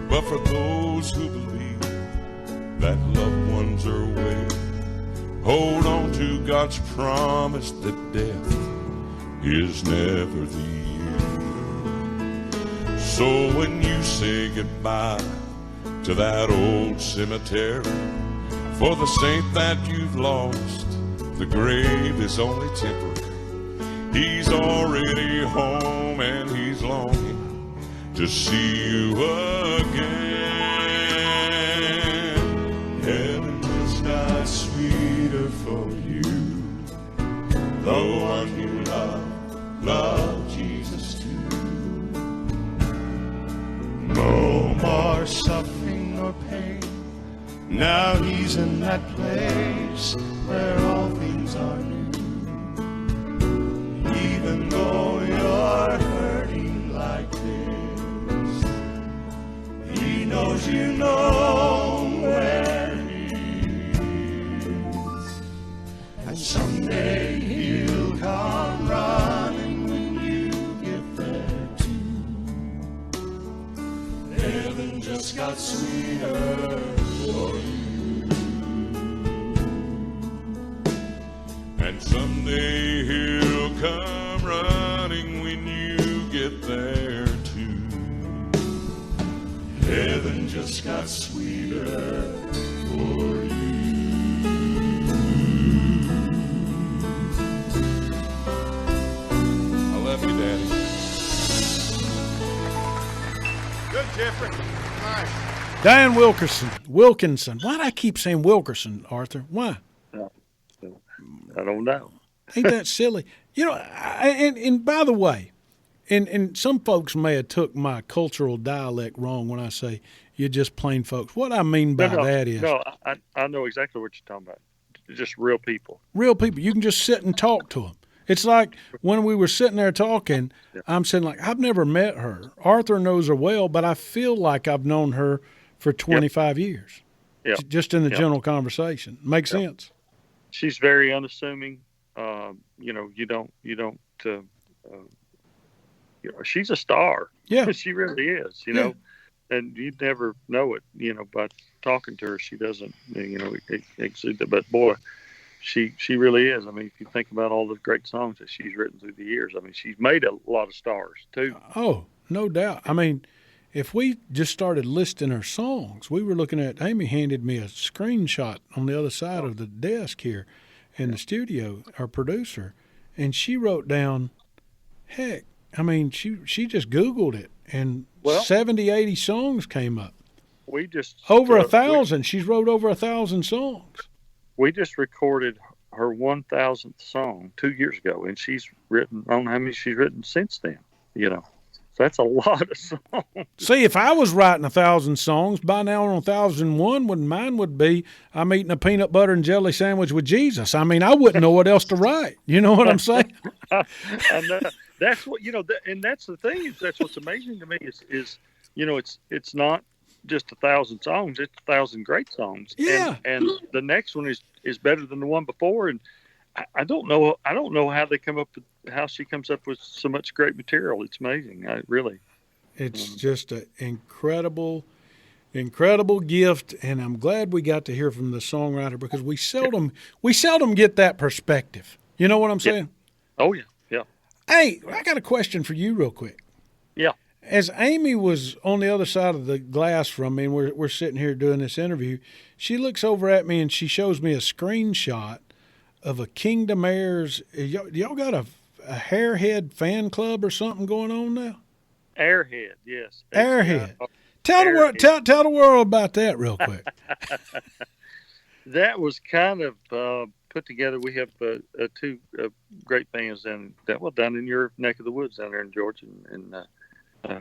But for those who believe that loved ones are waiting, hold on to God's promise that death is never the end. So when you say goodbye to that old cemetery, for the saint that you've lost, the grave is only temporary. He's already home and he's longing to see you again. Heaven just got sweeter for you. The one you love Jesus too. No more suffering or pain. Now he's in that place where all things are new. Even though you're hurting like this, he knows you know where he is. And someday he'll come running when you get there too. Heaven just got sweeter for you. And someday he'll come running when you get there too. Heaven just got sweeter for you. I love you, Daddy. Good, Jeffrey. Nice. Diane Wilkinson. Why do I keep saying Wilkerson, Arthur? Why? I don't know. Ain't that silly? You know, and by the way, and some folks may have took my cultural dialect wrong when I say you're just plain folks. What I mean by that is... No, I know exactly what you're talking about. Just real people. Real people. You can just sit and talk to them. It's like when we were sitting there talking, I'm saying, like, I've never met her. Arthur knows her well, but I feel like I've known her for 25 years. Yeah. Just in the general conversation. Makes sense. She's very unassuming. You know, she's a star. Yeah. She really is, you know, and you'd never know it, you know, by talking to her. She doesn't, you know, exude that, but boy, she really is. I mean, if you think about all the great songs that she's written through the years, I mean, she's made a lot of stars too. Oh, no doubt. I mean, if we just started listing her songs, we were looking at, Amy handed me a screenshot on the other side of the desk here in the studio, our producer, and she wrote down, heck, I mean, she just Googled it, and 70, 80 songs came up. We just over 1,000. She's wrote over 1,000 songs. We just recorded her 1,000th song 2 years ago, and she's written, I don't know how many she's written since then, you know. So that's a lot of songs. See, if I was writing 1,000 songs, by now on 1,001, mine would be, I'm eating a peanut butter and jelly sandwich with Jesus. I mean, I wouldn't know what else to write. You know what I'm saying? And that's what, you know, and that's the thing. That's what's amazing to me is you know, it's not just 1,000 songs. It's 1,000 great songs. Yeah. And the next one is better than the one before. And I don't know how she comes up with so much great material. It's amazing. It's just an incredible gift, and I'm glad we got to hear from the songwriter, because we seldom get that perspective. You know what I'm saying? Oh yeah. Hey, I got a question for you real quick. Yeah. as Amy was on the other side of the glass from me, and we're sitting here doing this interview, she looks over at me and she shows me a screenshot of a Kingdom Heirs. Y'all got a Hairhead fan club or something going on now? Airhead, yes. Airhead. Tell the world about that real quick. That was kind of put together. We have two great fans down in your neck of the woods down there in Georgia and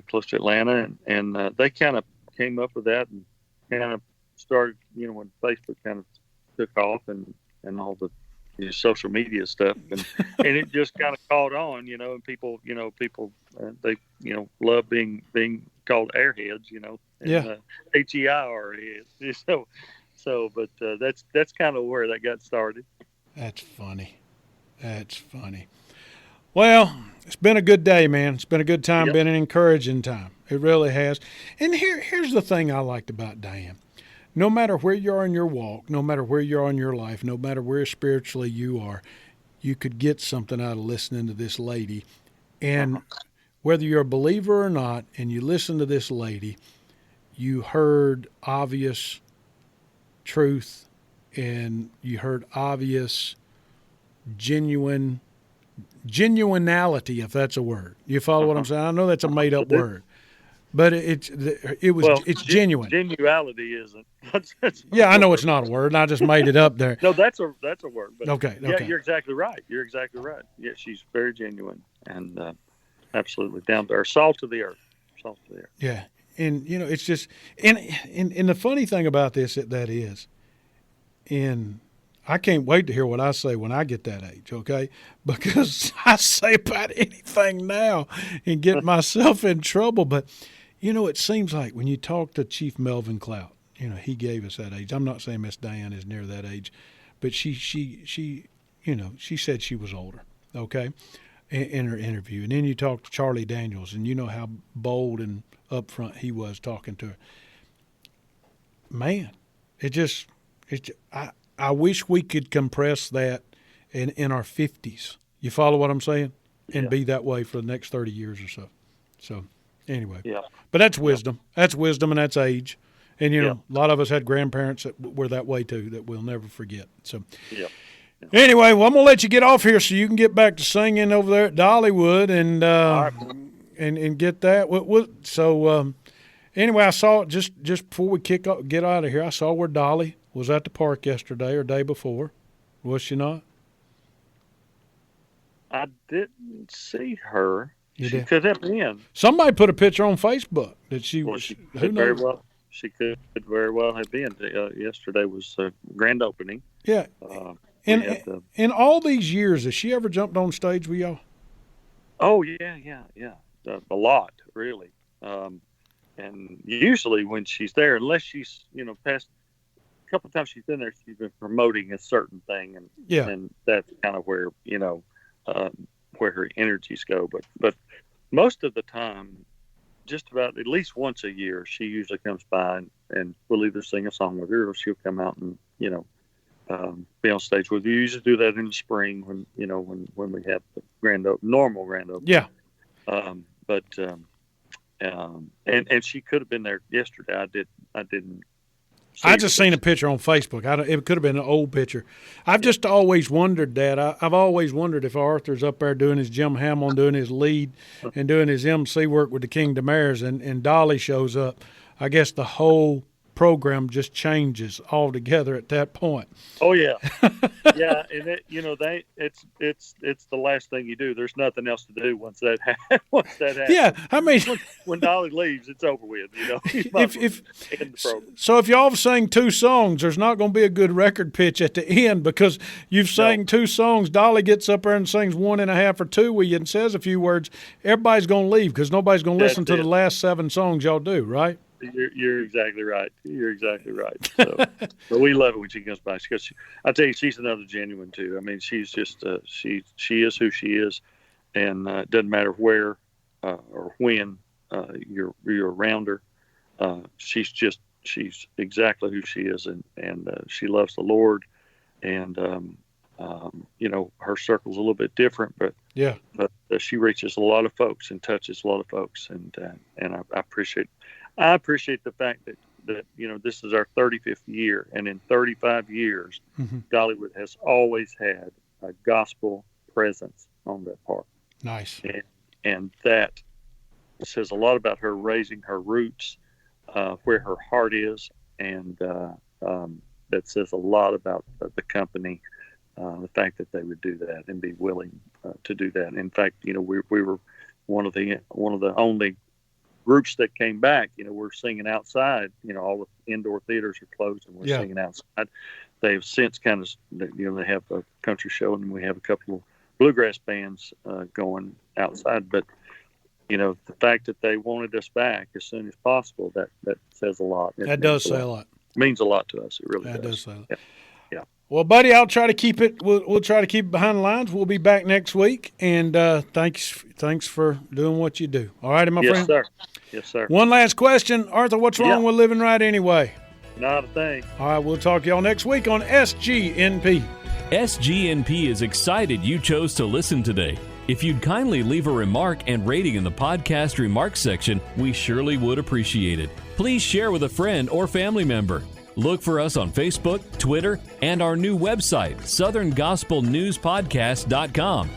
close to Atlanta, and they kind of came up with that and kind of started, when Facebook kind of took off and all the social media stuff, and it just kind of caught on, and people they love being called airheads, and, HEIR heads. But that's kind of where that got started. That's funny. Well, it's been a good day, man. It's been a good time, been an encouraging time. It really has. And here's the thing I liked about Diane. No matter where you are in your walk, no matter where you are in your life, no matter where spiritually you are, you could get something out of listening to this lady. And whether you're a believer or not, and you listen to this lady, you heard obvious truth, and you heard obvious genuinality, if that's a word. You follow what I'm saying? I know that's a made-up word, but it's genuine. Genuality isn't. Yeah, I know it's not a word. I just made it up there. No, that's a word. But okay. Yeah, you're exactly right. Yeah, she's very genuine and absolutely down to earth, salt of the earth. Yeah, and it's just and the funny thing about this that is, and I can't wait to hear what I say when I get that age, okay? Because I say about anything now and get myself in trouble. But, it seems like when you talk to Chief Melvin Clout, he gave us that age. I'm not saying Miss Diane is near that age, but she said she was older, okay, in her interview. And then you talk to Charlie Daniels, and you know how bold and upfront he was talking to her. Man, I wish we could compress that in our 50s. You follow what I'm saying? And be that way for the next 30 years or so. So, anyway. Yeah. But that's wisdom. That's wisdom, and that's age. And, a lot of us had grandparents that were that way, too, that we'll never forget. So, Anyway, well, I'm going to let you get off here so you can get back to singing over there at Dollywood and get that. So, anyway, I saw just before we get out of here, I saw where Dolly was at the park yesterday or day before. Was she not? I didn't see her. She could have been. Somebody put a picture on Facebook that she was. She could very well have been. Yesterday was a grand opening. Yeah. In all these years, has she ever jumped on stage with y'all? Oh, yeah. A lot, really. And usually when she's there, unless she's, past a couple of times she's been there, she's been promoting a certain thing. And that's kind of where, where her energies go. But most of the time, just about at least once a year, she usually comes by and we'll either sing a song with her or she'll come out and, be on stage with you. We usually do that in the spring when we have the normal grand opening. Yeah. And she could have been there yesterday. I didn't. I just seen a picture on Facebook. It could have been an old picture. I've just always wondered that. I've always wondered if Arthur's up there doing his Jim Hamill, doing his lead and doing his MC work with the Kingdom Heirs, and Dolly shows up. I guess the whole program just changes altogether at that point. Oh yeah, yeah, and it's the last thing you do. There's nothing else to do once that happens. Yeah, I mean, when Dolly leaves, it's over with. So if y'all have sang two songs, there's not going to be a good record pitch at the end because you've sang two songs. Dolly gets up there and sings 1.5 or 2 with you and says a few words. Everybody's going to leave because nobody's going to listen to the last 7 songs y'all do, right? You're exactly right. So we love it when she comes by. I tell you, she's another genuine too. I mean, she's just she is who she is, and it doesn't matter where or when you're around her. She's exactly who she is, and she loves the Lord, and Her circle's a little bit different, but she reaches a lot of folks and touches a lot of folks, and I appreciate the fact that this is our 35th year, and in 35 years, Dollywood has always had a gospel presence on that park. Nice, and that says a lot about her raising her roots, where her heart is, and that says a lot about the company. The fact that they would do that and be willing to do that. In fact, we were one of the only groups that came back. We're singing outside. All the indoor theaters are closed, and we're singing outside. They've since kind of, they have a country show, and we have a couple of bluegrass bands going outside. But the fact that they wanted us back as soon as possible, that says a lot. That does say a lot. It means a lot to us. It really does. That does say a lot. Yeah. Well, buddy, I'll try to keep it. We'll try to keep it behind the lines. We'll be back next week, and thanks for doing what you do. All right, my friend. Yes, sir. One last question, Arthur. What's wrong with living right anyway? Not a thing. All right, we'll talk to y'all next week on SGNP. SGNP is excited you chose to listen today. If you'd kindly leave a remark and rating in the podcast remarks section, we surely would appreciate it. Please share with a friend or family member. Look for us on Facebook, Twitter, and our new website, southerngospelnewspodcast.com.